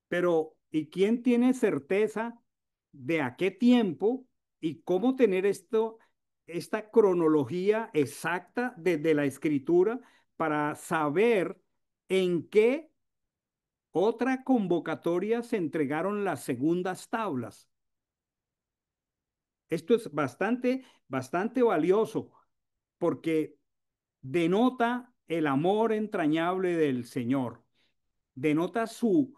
pero ¿y quién tiene certeza de a qué tiempo y cómo tener esta cronología exacta desde la escritura para saber en qué otra convocatoria se entregaron las segundas tablas? Esto es bastante valioso porque denota el amor entrañable del Señor, denota su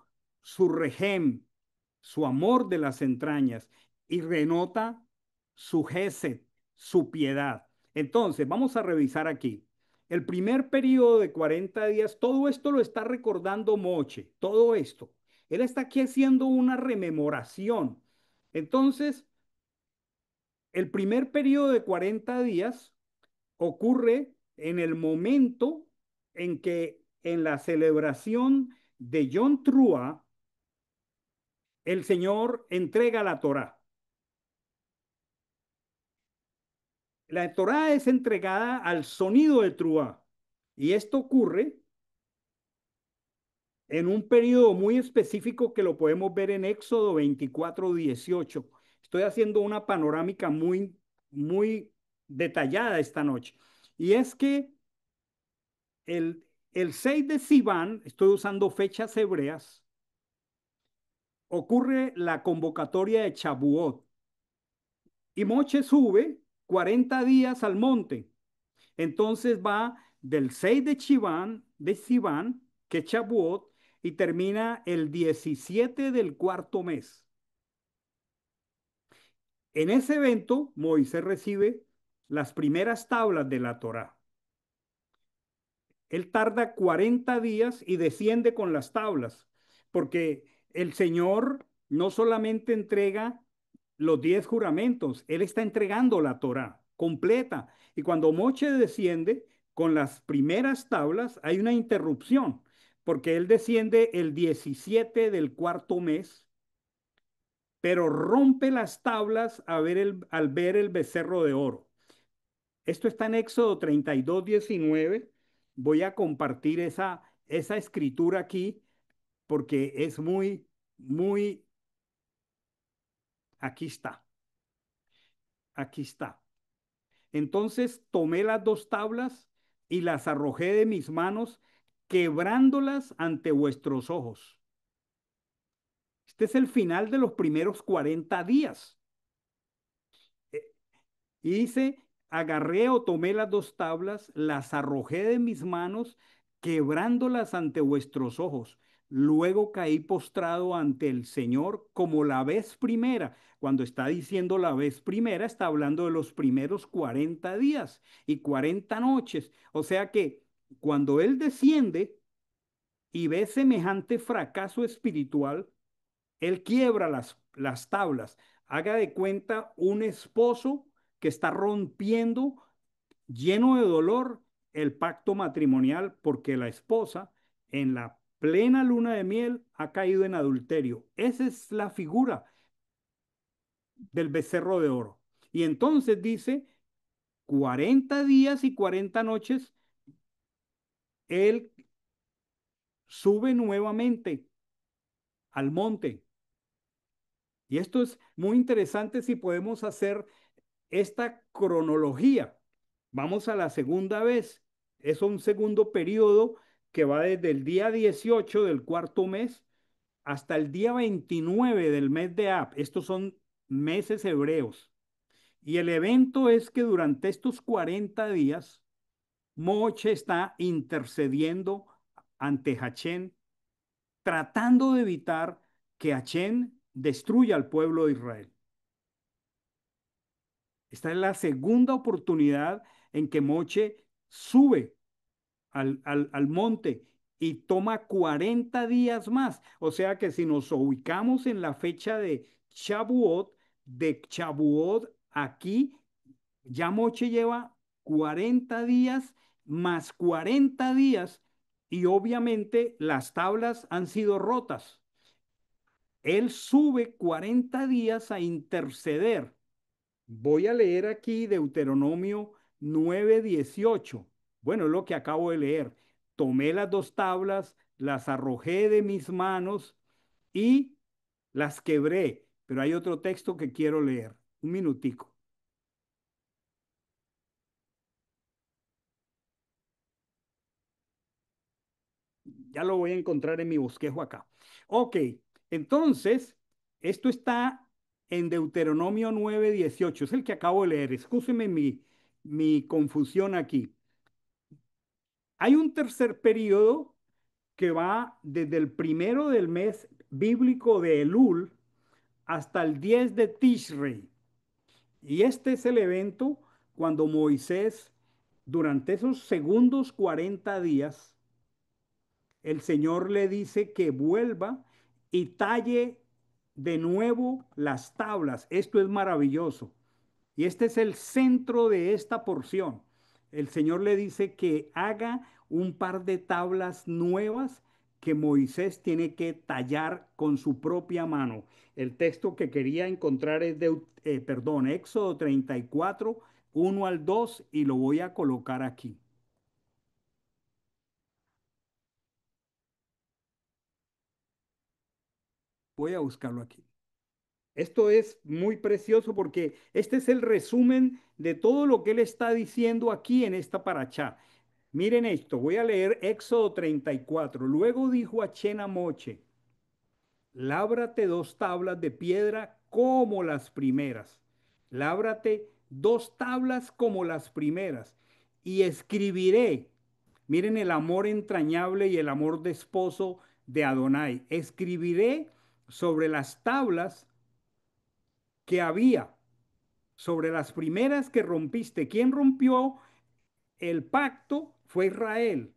rejem, su amor de las entrañas y denota su gesed, su piedad. Entonces, vamos a revisar aquí. El primer periodo de 40 días, todo esto lo está recordando Moche, todo esto. Él está aquí haciendo una rememoración. Entonces, el primer periodo de 40 días ocurre en el momento en que en la celebración de Yom Trúa, el Señor entrega la Torá. La Torá es entregada al sonido de Trúa y esto ocurre en un periodo muy específico que lo podemos ver en Éxodo 24:18. Estoy haciendo una panorámica muy detallada esta noche. Y es que el 6 de Sivan, estoy usando fechas hebreas, ocurre la convocatoria de Chabuot y Moche sube 40 días al monte. Entonces va del 6 de Sivan, que es Chabuot, y termina el 17 del cuarto mes. En ese evento, Moisés recibe las primeras tablas de la Torá. Él tarda 40 días y desciende con las tablas, porque el Señor no solamente entrega los 10 juramentos, Él está entregando la Torá completa. Y cuando Moche desciende con las primeras tablas, hay una interrupción, porque Él desciende el 17 del cuarto mes, pero rompe las tablas al ver el becerro de oro. Esto está en Éxodo 32:19. Voy a compartir esa escritura aquí porque es muy, aquí está, aquí está. Entonces tomé las 2 tablas y las arrojé de mis manos, quebrándolas ante vuestros ojos. Este es el final de los primeros 40 días. Y dice, agarré o tomé las 2 tablas, las arrojé de mis manos, quebrándolas ante vuestros ojos. Luego caí postrado ante el Señor como la vez primera. Cuando está diciendo la vez primera, está hablando de los primeros 40 días y 40 noches. O sea que Cuando él desciende y ve semejante fracaso espiritual, él quiebra las tablas. Haga de cuenta un esposo que está rompiendo, lleno de dolor, el pacto matrimonial porque la esposa en la plena luna de miel ha caído en adulterio. Esa es la figura del becerro de oro. Y entonces dice, 40 días y 40 noches, él sube nuevamente al monte. Y esto es muy interesante si podemos hacer esta cronología. Vamos a la segunda vez. Es un segundo periodo que va desde el día 18 del cuarto mes hasta el día 29 del mes de Ab. Estos son meses hebreos. Y el evento es que durante estos 40 días, Moche está intercediendo ante Hachén, tratando de evitar que Hachén destruya al pueblo de Israel. Esta es la segunda oportunidad en que Moche sube al monte y toma 40 días más. O sea que si nos ubicamos en la fecha de Chabuot aquí, ya Moche lleva 40 días más 40 días y obviamente las tablas han sido rotas. Él sube 40 días a interceder. Voy a leer aquí Deuteronomio 9:18. Bueno, es lo que acabo de leer. Tomé las dos tablas, las arrojé de mis manos y las quebré. Pero hay otro texto que quiero leer. Un minutico. Ya lo voy a encontrar en mi bosquejo acá. Ok, entonces, esto está en Deuteronomio 9:18. Es el que acabo de leer. Escúcheme mi confusión aquí. Hay un tercer periodo que va desde el primero del mes bíblico de Elul hasta el 10 de Tishrei. Y este es el evento cuando Moisés, durante esos segundos 40 días, el Señor le dice que vuelva y talle de nuevo las tablas. Esto es maravilloso. Y este es el centro de esta porción. El Señor le dice que haga un par de tablas nuevas que Moisés tiene que tallar con su propia mano. El texto que quería encontrar es de, perdón, Éxodo 34, 1 al 2, y lo voy a colocar aquí. Voy a buscarlo aquí. Esto es muy precioso porque este es el resumen de todo lo que él está diciendo aquí en esta paracha. Miren esto, voy a leer Éxodo 34. Luego dijo a Chena Moche, lábrate dos tablas de piedra como las primeras. Lábrate dos tablas como las primeras. Y escribiré, miren el amor entrañable y el amor de esposo de Adonai. Escribiré sobre las tablas que había, sobre las primeras que rompiste. ¿Quién rompió el pacto? Fue Israel.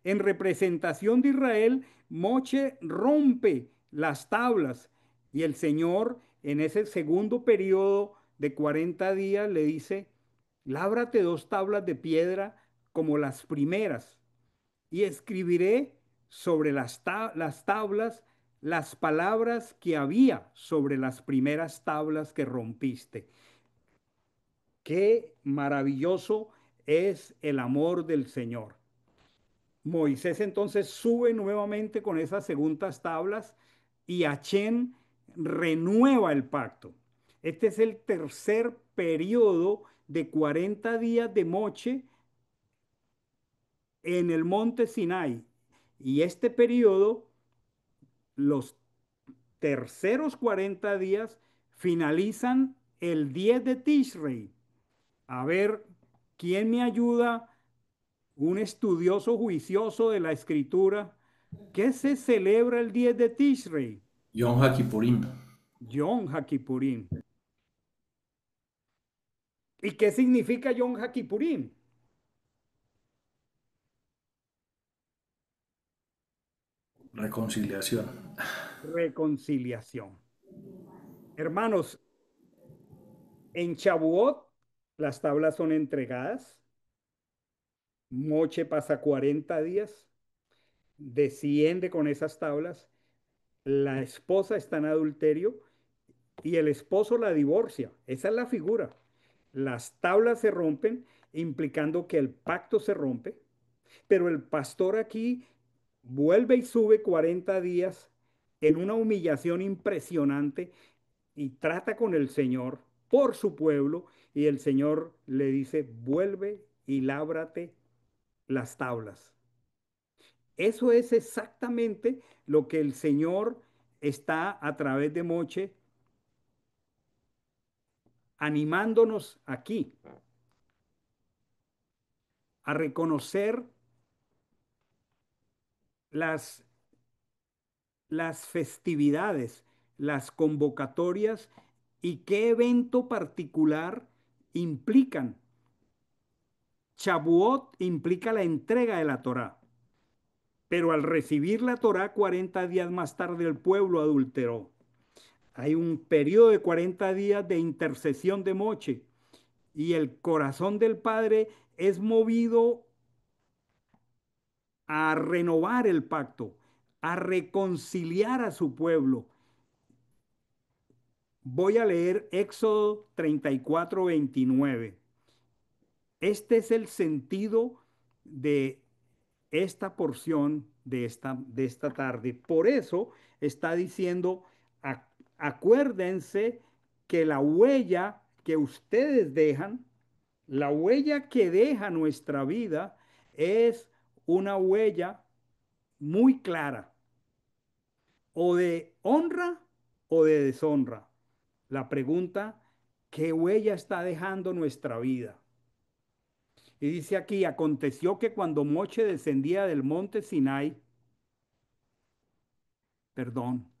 En representación de Israel, Moche rompe las tablas y el Señor en ese segundo periodo de 40 días le dice, lábrate dos tablas de piedra como las primeras y escribiré sobre las tablas las palabras que había sobre las primeras tablas que rompiste. Qué maravilloso es el amor del Señor. Moisés entonces sube nuevamente con esas segundas tablas y Achén renueva el pacto. Este es el tercer periodo de 40 días de Moche en el monte Sinai. Y este periodo, los terceros 40 días, finalizan el 10 de Tishrei. A ver, ¿quién me ayuda? Un estudioso juicioso de la escritura. ¿Qué se celebra el 10 de Tishrei? Yom HaKippurim. Yom HaKippurim. ¿Y qué significa Yom HaKippurim? Reconciliación. reconciliación. Hermanos, en Chabuot las tablas son entregadas, Moche pasa 40 días, desciende con esas tablas, la esposa está en adulterio y el esposo la divorcia. Esa es la figura. Las tablas se rompen, implicando que el pacto se rompe, pero el pastor aquí vuelve y sube 40 días en una humillación impresionante y trata con el Señor por su pueblo y el Señor le dice, vuelve y lábrate las tablas. Eso es exactamente lo que el Señor está a través de Moche animándonos aquí a reconocer las, las festividades, las convocatorias y qué evento particular implican. Shavuot implica la entrega de la Torá, pero al recibir la Torá 40 días más tarde el pueblo adulteró. Hay un periodo de 40 días de intercesión de Moche y el corazón del Padre es movido a renovar el pacto, a reconciliar a su pueblo. Voy a leer Éxodo 34:29. Este es el sentido de esta porción de esta tarde. Por eso está diciendo, acuérdense que la huella que ustedes dejan, la huella que deja nuestra vida es una huella muy clara, o de honra o de deshonra. La pregunta, ¿qué huella está dejando nuestra vida? Y dice aquí, aconteció que cuando Moche descendía del monte Sinai, perdón,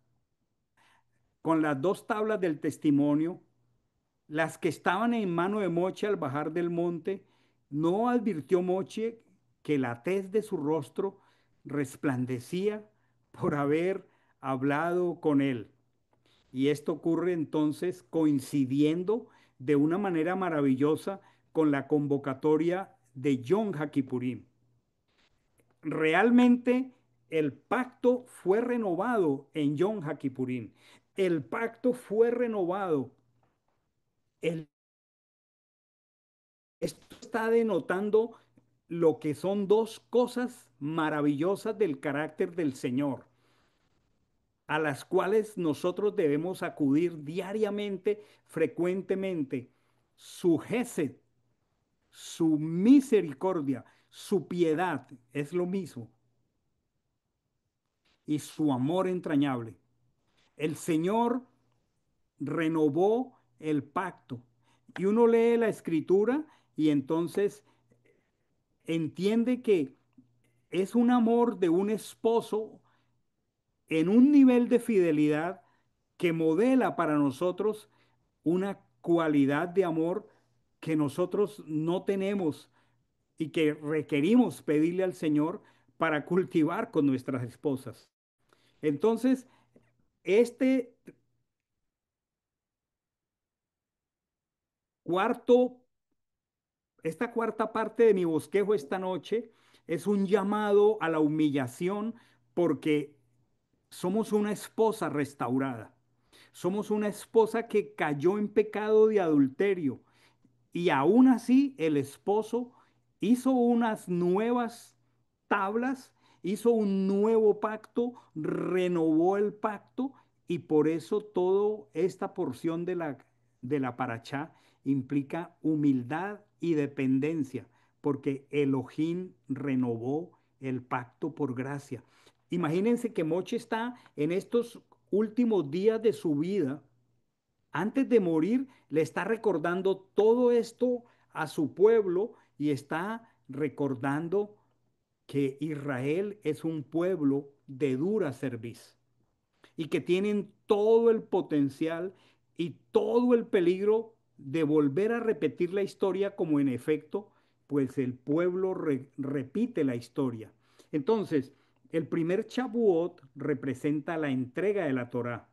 con las dos tablas del testimonio, las que estaban en mano de Moche al bajar del monte, no advirtió Moche que la tez de su rostro resplandecía por haber hablado con él. Y esto ocurre entonces coincidiendo de una manera maravillosa con la convocatoria de Yom HaKippurim. Realmente el pacto fue renovado en Yom HaKippurim. El pacto fue renovado. El- Esto está denotando lo que son dos cosas maravillosas del carácter del Señor, a las cuales nosotros debemos acudir diariamente, frecuentemente. Su gesed, su misericordia, su piedad es lo mismo, y su amor entrañable. El Señor renovó el pacto. Y uno lee la escritura y entonces entiende que es un amor de un esposo en un nivel de fidelidad que modela para nosotros una cualidad de amor que nosotros no tenemos y que requerimos pedirle al Señor para cultivar con nuestras esposas. Entonces, este cuarto esta cuarta parte de mi bosquejo esta noche es un llamado a la humillación porque somos una esposa restaurada. Somos una esposa que cayó en pecado de adulterio y aún así el esposo hizo unas nuevas tablas, hizo un nuevo pacto, renovó el pacto y por eso toda esta porción de la paracha implica humildad y dependencia, porque Elohim renovó el pacto por gracia. Imagínense que Moche está en estos últimos días de su vida antes de morir, le está recordando todo esto a su pueblo y está recordando que Israel es un pueblo de dura cerviz y que tienen todo el potencial y todo el peligro de volver a repetir la historia como en efecto, pues el pueblo repite la historia. Entonces, El primer Shavuot representa la entrega de la Torá,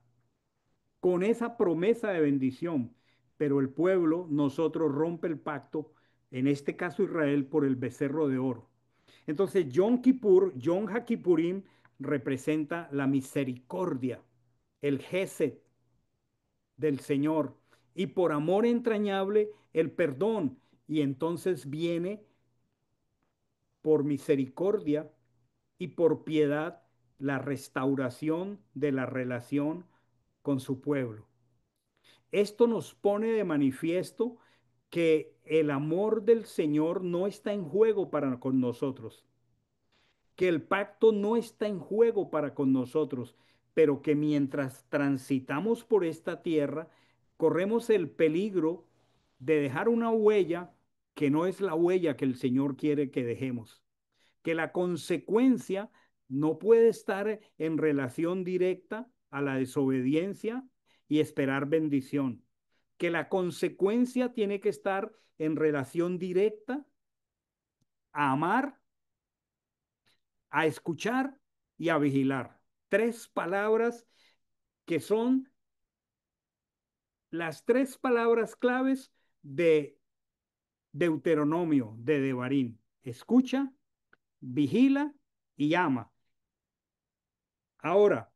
con esa promesa de bendición, pero el pueblo, nosotros rompe el pacto, en este caso Israel, por el becerro de oro. Entonces, Yom Kippur, Yom HaKippurim, representa la misericordia, el Gesed del Señor, y por amor entrañable, el perdón. Y entonces viene por misericordia y por piedad la restauración de la relación con su pueblo. Esto nos pone de manifiesto que el amor del Señor no está en juego para con nosotros, que el pacto no está en juego para con nosotros, pero que mientras transitamos por esta tierra, corremos el peligro de dejar una huella que no es la huella que el Señor quiere que dejemos, que la consecuencia no puede estar en relación directa a la desobediencia y esperar bendición, que la consecuencia tiene que estar en relación directa a amar, a escuchar y a vigilar. Tres palabras que son las tres palabras claves de Deuteronomio, de Devarim. Escucha, vigila y ama. Ahora,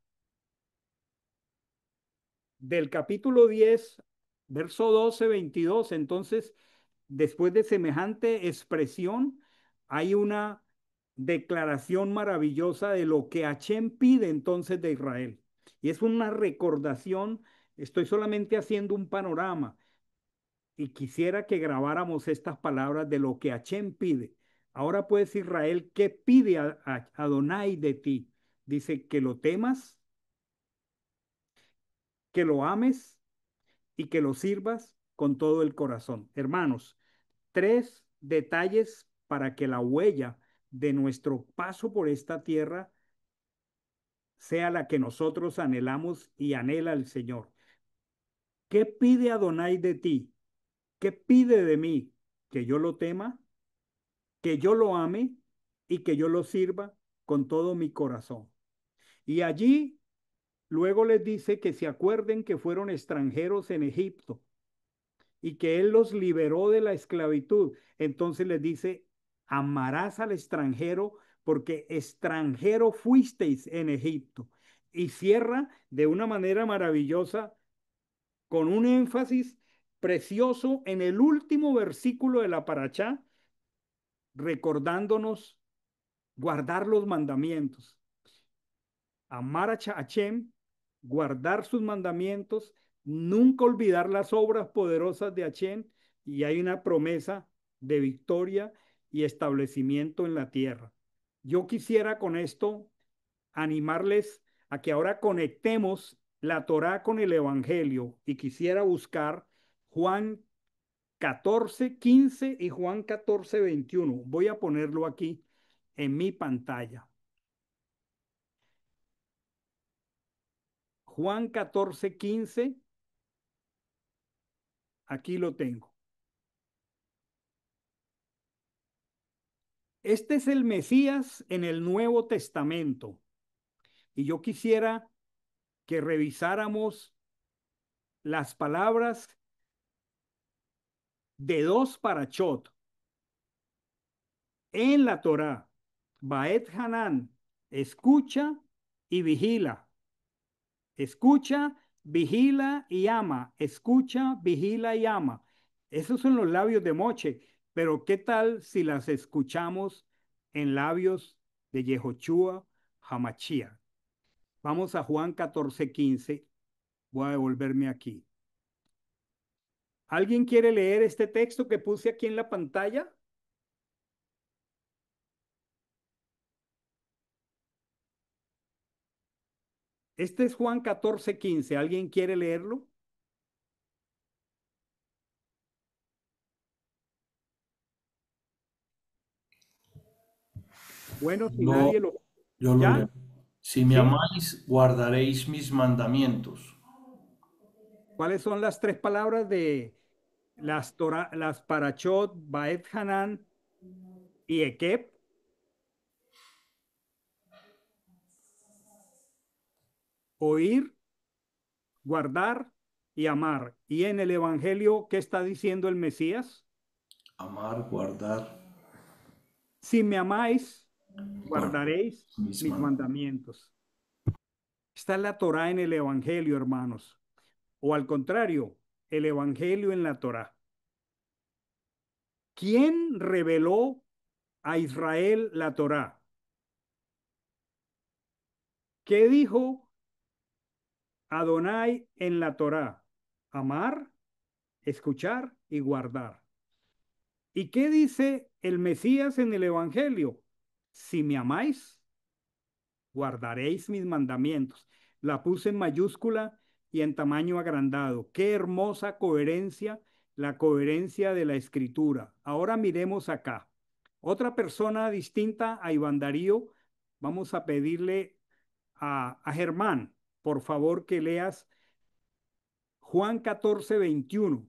del capítulo 10, verso 12, 22. Entonces, después de semejante expresión, hay una declaración maravillosa de lo que Hashem pide entonces de Israel. Y es una recordación, estoy solamente haciendo un panorama y quisiera que grabáramos estas palabras de lo que Hashem pide. Ahora pues Israel, ¿qué pide a Adonai de ti? Dice que lo temas, que lo ames y que lo sirvas con todo el corazón. Hermanos, tres detalles para que la huella de nuestro paso por esta tierra sea la que nosotros anhelamos y anhela el Señor. ¿Qué pide Adonai de ti? ¿Qué pide de mí? Que yo lo tema, que yo lo ame y que yo lo sirva con todo mi corazón. Y allí luego les dice que se acuerden que fueron extranjeros en Egipto y que Él los liberó de la esclavitud. Entonces les dice, amarás al extranjero porque extranjero fuisteis en Egipto. Y cierra de una manera maravillosa con un énfasis precioso en el último versículo de la parachá, recordándonos guardar los mandamientos. Amar a Hashem, guardar sus mandamientos, nunca olvidar las obras poderosas de Hashem, y hay una promesa de victoria y establecimiento en la tierra. Yo quisiera con esto animarles a que ahora conectemos la Torá con el Evangelio y quisiera buscar Juan 14:15 y Juan 14:21. Voy a ponerlo aquí en mi pantalla. Juan 14:15, aquí lo tengo. Este es el Mesías en el Nuevo Testamento. Y yo quisiera que revisáramos las palabras de dos parachot en la Torá. Baet Hanan, escucha y vigila. Escucha, vigila y ama. Escucha, vigila y ama. Esos son los labios de Moche. Pero ¿qué tal si las escuchamos en labios de Yehoshua Hamachia? Vamos a Juan 14:15. Voy a devolverme aquí. ¿Alguien quiere leer este texto que puse aquí en la pantalla? Este es Juan 14:15. ¿Alguien quiere leerlo? Bueno, si Yo, nadie lo... yo lo ¿Ya? leo. Si me ¿Sí? amáis, guardaréis mis mandamientos. ¿Cuáles son las tres palabras de las parachot, Baet Hanan y Ekeb? Oír, guardar y amar. Y en el Evangelio, ¿qué está diciendo el Mesías? Amar, guardar, Si me amáis, guardar guardaréis mis mis manos. mandamientos. Está la Torá en el Evangelio, hermanos. O al contrario, el Evangelio en la Torá. ¿Quién reveló a Israel la Torá? ¿Qué dijo Adonai en la Torá? Amar, escuchar y guardar. ¿Y qué dice el Mesías en el Evangelio? Si me amáis, guardaréis mis mandamientos. La puse en mayúscula y en tamaño agrandado. Qué hermosa coherencia, la coherencia de la escritura. Ahora miremos acá. Otra persona distinta a Iván Darío, vamos a pedirle a Germán, por favor, que leas Juan 14:21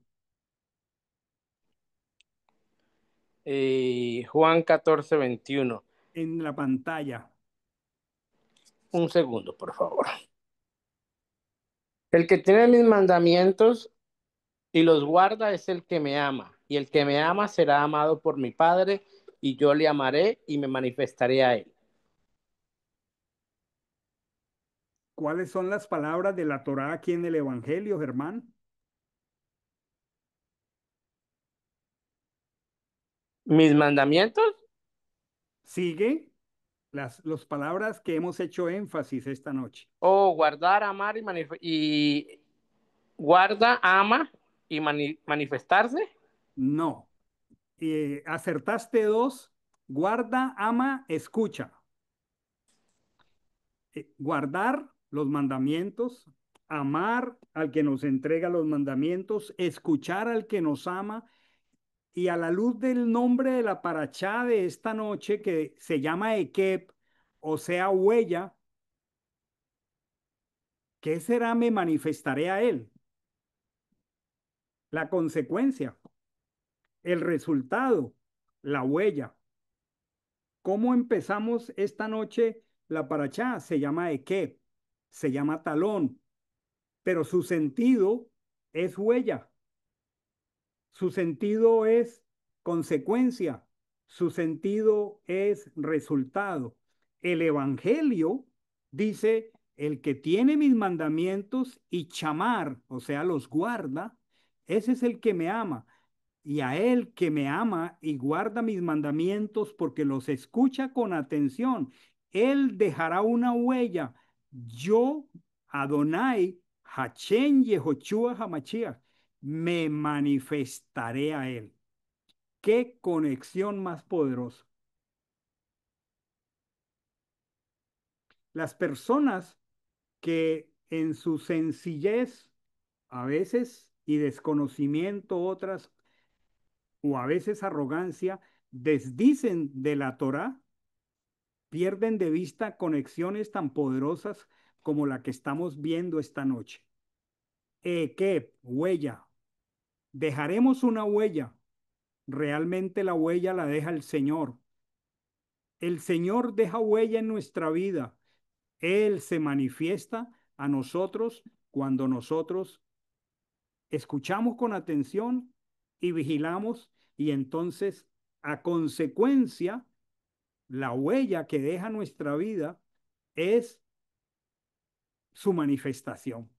Juan 14:21. en la pantalla. Un segundo, por favor. El que tiene mis mandamientos y los guarda es el que me ama, y el que me ama será amado por mi Padre, y yo le amaré y me manifestaré a él. ¿Cuáles son las palabras de la Torá aquí en el Evangelio, Germán? Mis mandamientos, Sigue las palabras que hemos hecho énfasis esta noche. o guardar, amar y guarda, ama y manifestarse. No. Acertaste dos. Guarda, ama, escucha. Guardar los mandamientos, amar al que nos entrega los mandamientos, escuchar al que nos ama. Y a la luz del nombre de la parachá de esta noche, que se llama Ekeb, o sea, huella, ¿qué será? Me manifestaré a él. La consecuencia, el resultado, la huella. ¿Cómo empezamos esta noche la parachá? Se llama Ekeb, se llama talón, pero su sentido es huella, su sentido es consecuencia, su sentido es resultado. El Evangelio dice, el que tiene mis mandamientos y chamar, o sea, los guarda, ese es el que me ama. Y a él que me ama y guarda mis mandamientos porque los escucha con atención, él dejará una huella. Yo, Adonai, Hachem Yehoshua Hamashiach, me manifestaré a él. Qué conexión más poderosa. Las personas que en su sencillez, a veces, y desconocimiento otras, o a veces arrogancia, desdicen de la Torá, pierden de vista conexiones tan poderosas como la que estamos viendo esta noche. ¿Qué? Huella. Dejaremos una huella. Realmente la huella la deja el Señor. El Señor deja huella en nuestra vida. Él se manifiesta a nosotros cuando nosotros escuchamos con atención y vigilamos, y entonces, a consecuencia, la huella que deja nuestra vida es su manifestación.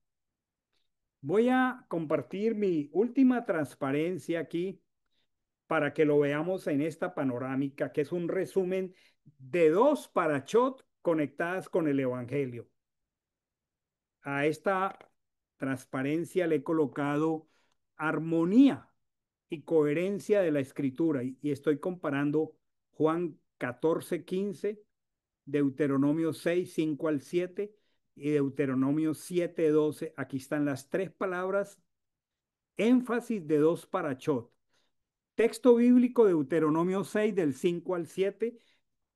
Voy a compartir mi última transparencia aquí para que lo veamos en esta panorámica, que es un resumen de dos parachot conectadas con el Evangelio. A esta transparencia le he colocado armonía y coherencia de la escritura y estoy comparando Juan 14:15, Deuteronomio 6:5 al 7 y Deuteronomio 7:12. Aquí están las tres palabras, énfasis de dos parachot. Texto bíblico de Deuteronomio 6 del 5 al 7.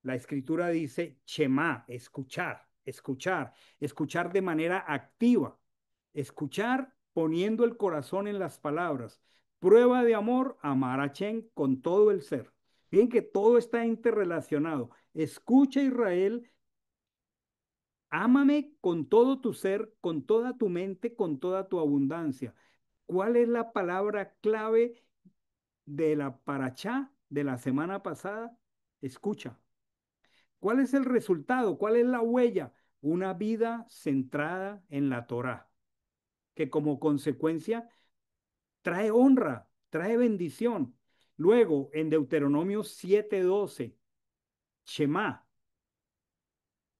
La escritura dice Shema, escuchar, escuchar, escuchar de manera activa, escuchar poniendo el corazón en las palabras. Prueba de amor, amar a Shem con todo el ser. Bien que todo está interrelacionado. Escucha Israel Ámame con todo tu ser, con toda tu mente, con toda tu abundancia. ¿Cuál es la palabra clave de la parachá de la semana pasada? Escucha. ¿Cuál es el resultado? ¿Cuál es la huella? Una vida centrada en la Torá, que como consecuencia trae honra, trae bendición. Luego, en Deuteronomio 7:12, Shema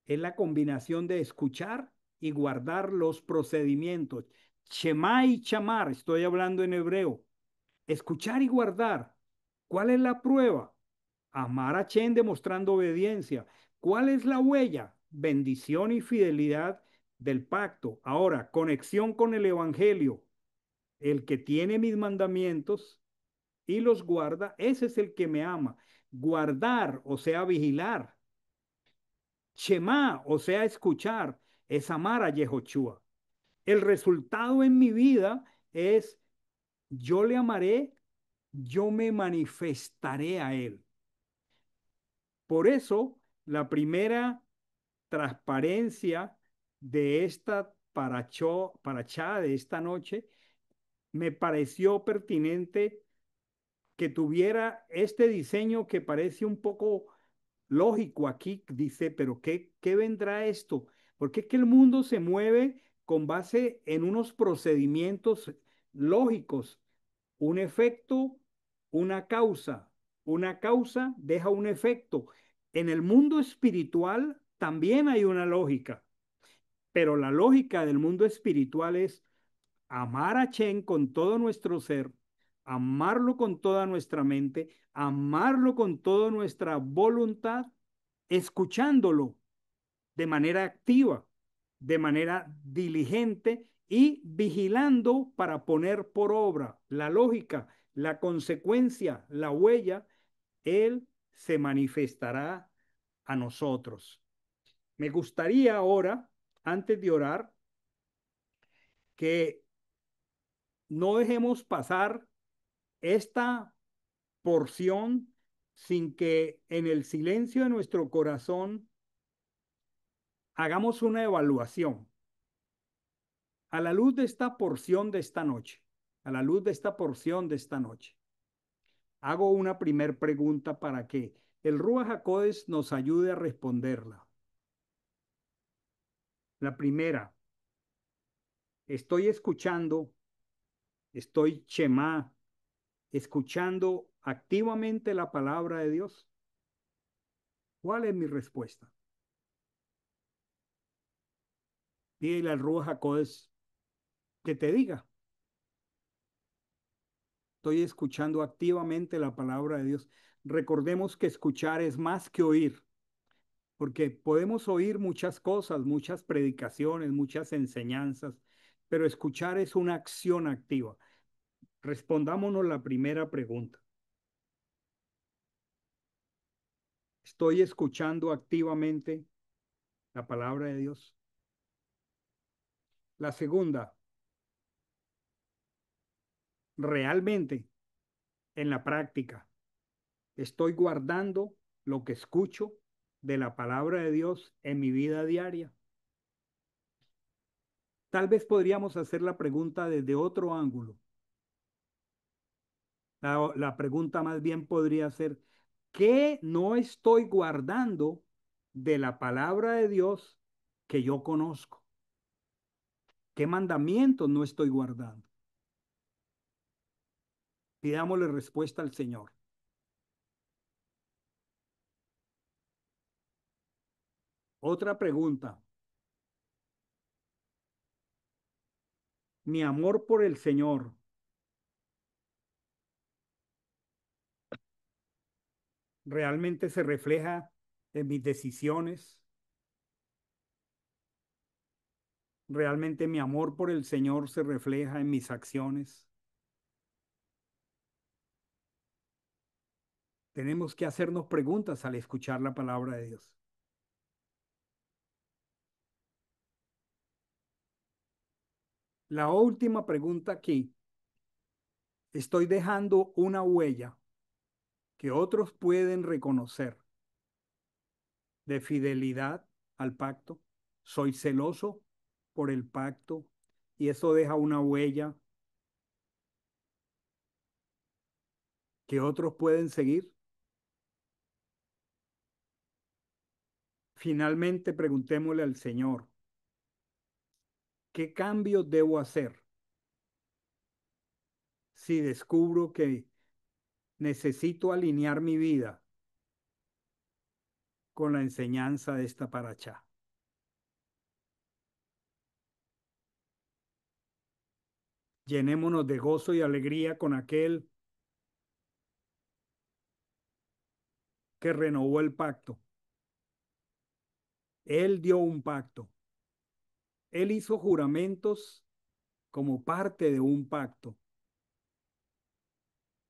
es la combinación de escuchar y guardar los procedimientos. Shema y chamar, estoy hablando en hebreo. Escuchar y guardar. ¿Cuál es la prueba? Amar a Hashem demostrando obediencia. ¿Cuál es la huella? Bendición y fidelidad del pacto. Ahora, conexión con el Evangelio. El que tiene mis mandamientos y los guarda, ese es el que me ama. Guardar, o sea, vigilar. Shema, o sea, escuchar, es amar a Yehoshua. El resultado en mi vida es, yo le amaré, yo me manifestaré a él. Por eso, la primera transparencia de esta parachá de esta noche me pareció pertinente que tuviera este diseño que parece un poco lógico aquí. Dice, pero ¿qué vendrá esto? Porque es que el mundo se mueve con base en unos procedimientos lógicos, un efecto, una causa deja un efecto. En el mundo espiritual también hay una lógica, pero la lógica del mundo espiritual es amar a Chen con todo nuestro ser, amarlo con toda nuestra mente, amarlo con toda nuestra voluntad, escuchándolo de manera activa, de manera diligente y vigilando para poner por obra la lógica, la consecuencia, la huella. Él se manifestará a nosotros. Me gustaría ahora, antes de orar, que no dejemos pasar esta porción sin que en el silencio de nuestro corazón hagamos una evaluación. A la luz de esta porción de esta noche, a la luz de esta porción de esta noche, hago una primer pregunta para que el Ruach HaKodesh nos ayude a responderla. La primera, estoy escuchando, estoy Shema, escuchando activamente la palabra de Dios. ¿Cuál es mi respuesta? Dile al Ruach HaKodesh que te diga. Estoy escuchando activamente la palabra de Dios. Recordemos que escuchar es más que oír, porque podemos oír muchas cosas, muchas predicaciones, muchas enseñanzas, pero escuchar es una acción activa. Respondámonos la primera pregunta. ¿Estoy escuchando activamente la palabra de Dios? La segunda, realmente, en la práctica, ¿estoy guardando lo que escucho de la palabra de Dios en mi vida diaria? Tal vez podríamos hacer la pregunta desde otro ángulo. La pregunta más bien podría ser, ¿qué no estoy guardando de la palabra de Dios que yo conozco? ¿Qué mandamientos no estoy guardando? Pidámosle respuesta al Señor. Otra pregunta. Mi amor por el Señor realmente se refleja en mis decisiones. Realmente mi amor por el Señor se refleja en mis acciones. Tenemos que hacernos preguntas al escuchar la palabra de Dios. La última pregunta aquí. ¿Estoy dejando una huella que otros pueden reconocer de fidelidad al pacto? Soy celoso por el pacto y eso deja una huella que otros pueden seguir. Finalmente, preguntémosle al Señor, ¿qué cambios debo hacer si descubro que necesito alinear mi vida con la enseñanza de esta paracha? Llenémonos de gozo y alegría con aquel que renovó el pacto. Él dio un pacto. Él hizo juramentos como parte de un pacto.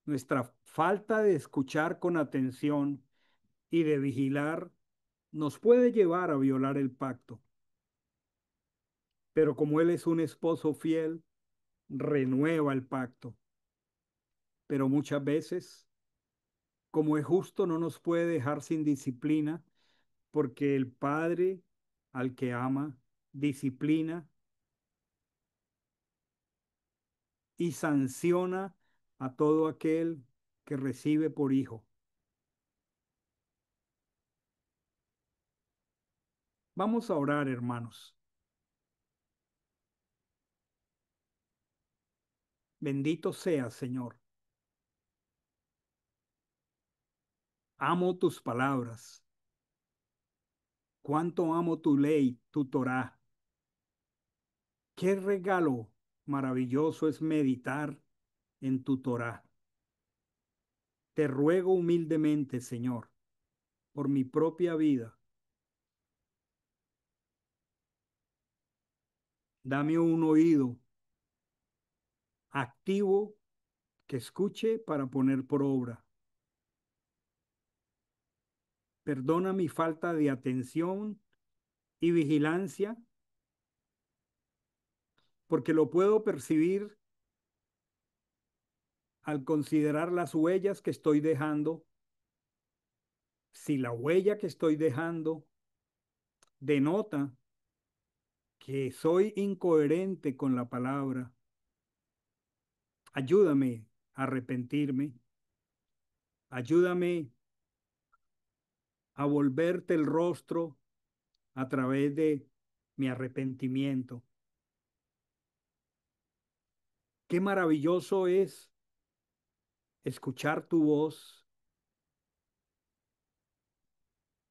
Nuestra falta de escuchar con atención y de vigilar nos puede llevar a violar el pacto. Pero como Él es un esposo fiel, renueva el pacto. Pero muchas veces, como es justo, no nos puede dejar sin disciplina, porque el Padre al que ama, disciplina y sanciona a todo aquel que recibe por hijo. Vamos a orar, hermanos. Bendito seas, Señor. Amo tus palabras. Cuánto amo tu ley, tu Torá. Qué regalo maravilloso es meditar en tu Torá. Te ruego humildemente, Señor, por mi propia vida. Dame un oído activo que escuche para poner por obra. Perdona mi falta de atención y vigilancia, porque lo puedo percibir al considerar las huellas que estoy dejando. Si la huella que estoy dejando denota que soy incoherente con la palabra, ayúdame a arrepentirme, ayúdame a volverte el rostro a través de mi arrepentimiento. Qué maravilloso es escuchar tu voz.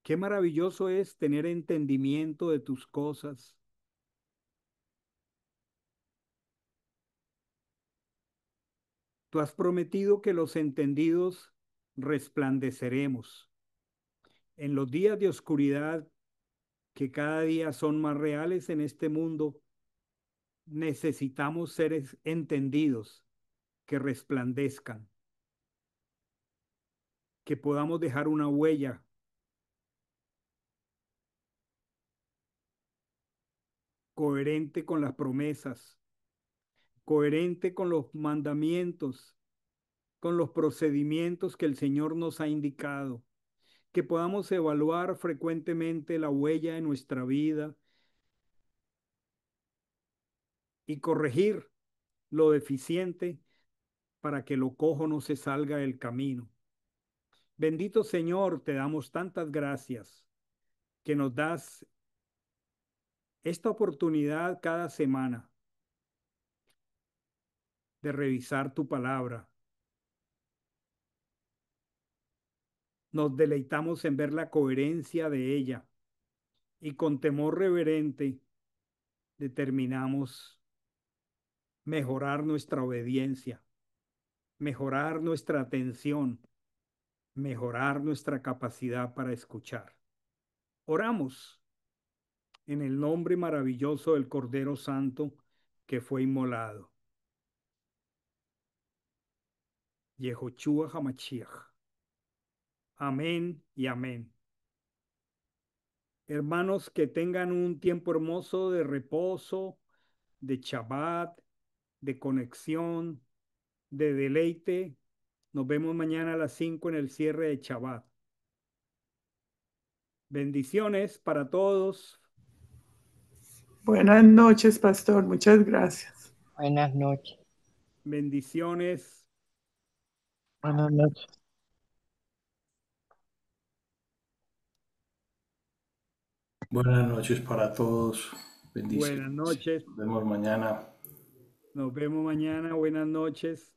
Qué maravilloso es tener entendimiento de tus cosas. Tú has prometido que los entendidos resplandeceremos. En los días de oscuridad que cada día son más reales en este mundo, necesitamos seres entendidos que resplandezcan, que podamos dejar una huella coherente con las promesas, coherente con los mandamientos, con los procedimientos que el Señor nos ha indicado, que podamos evaluar frecuentemente la huella en nuestra vida y corregir lo deficiente para que lo cojo no se salga del camino. Bendito Señor, te damos tantas gracias que nos das esta oportunidad cada semana de revisar tu palabra. Nos deleitamos en ver la coherencia de ella y con temor reverente determinamos mejorar nuestra obediencia, mejorar nuestra atención, mejorar nuestra capacidad para escuchar. Oramos en el nombre maravilloso del Cordero Santo que fue inmolado. Yehoshua HaMashiach. Amén y amén. Hermanos, que tengan un tiempo hermoso de reposo, de Shabbat, de conexión, de deleite. Nos vemos mañana a las 5 en el cierre de Shabbat. Bendiciones para todos. Buenas noches, pastor. Muchas gracias. Buenas noches. Bendiciones. Buenas noches. Buenas noches para todos. Buenas Bendiciones. noches. Nos vemos mañana. Nos vemos mañana. Buenas noches.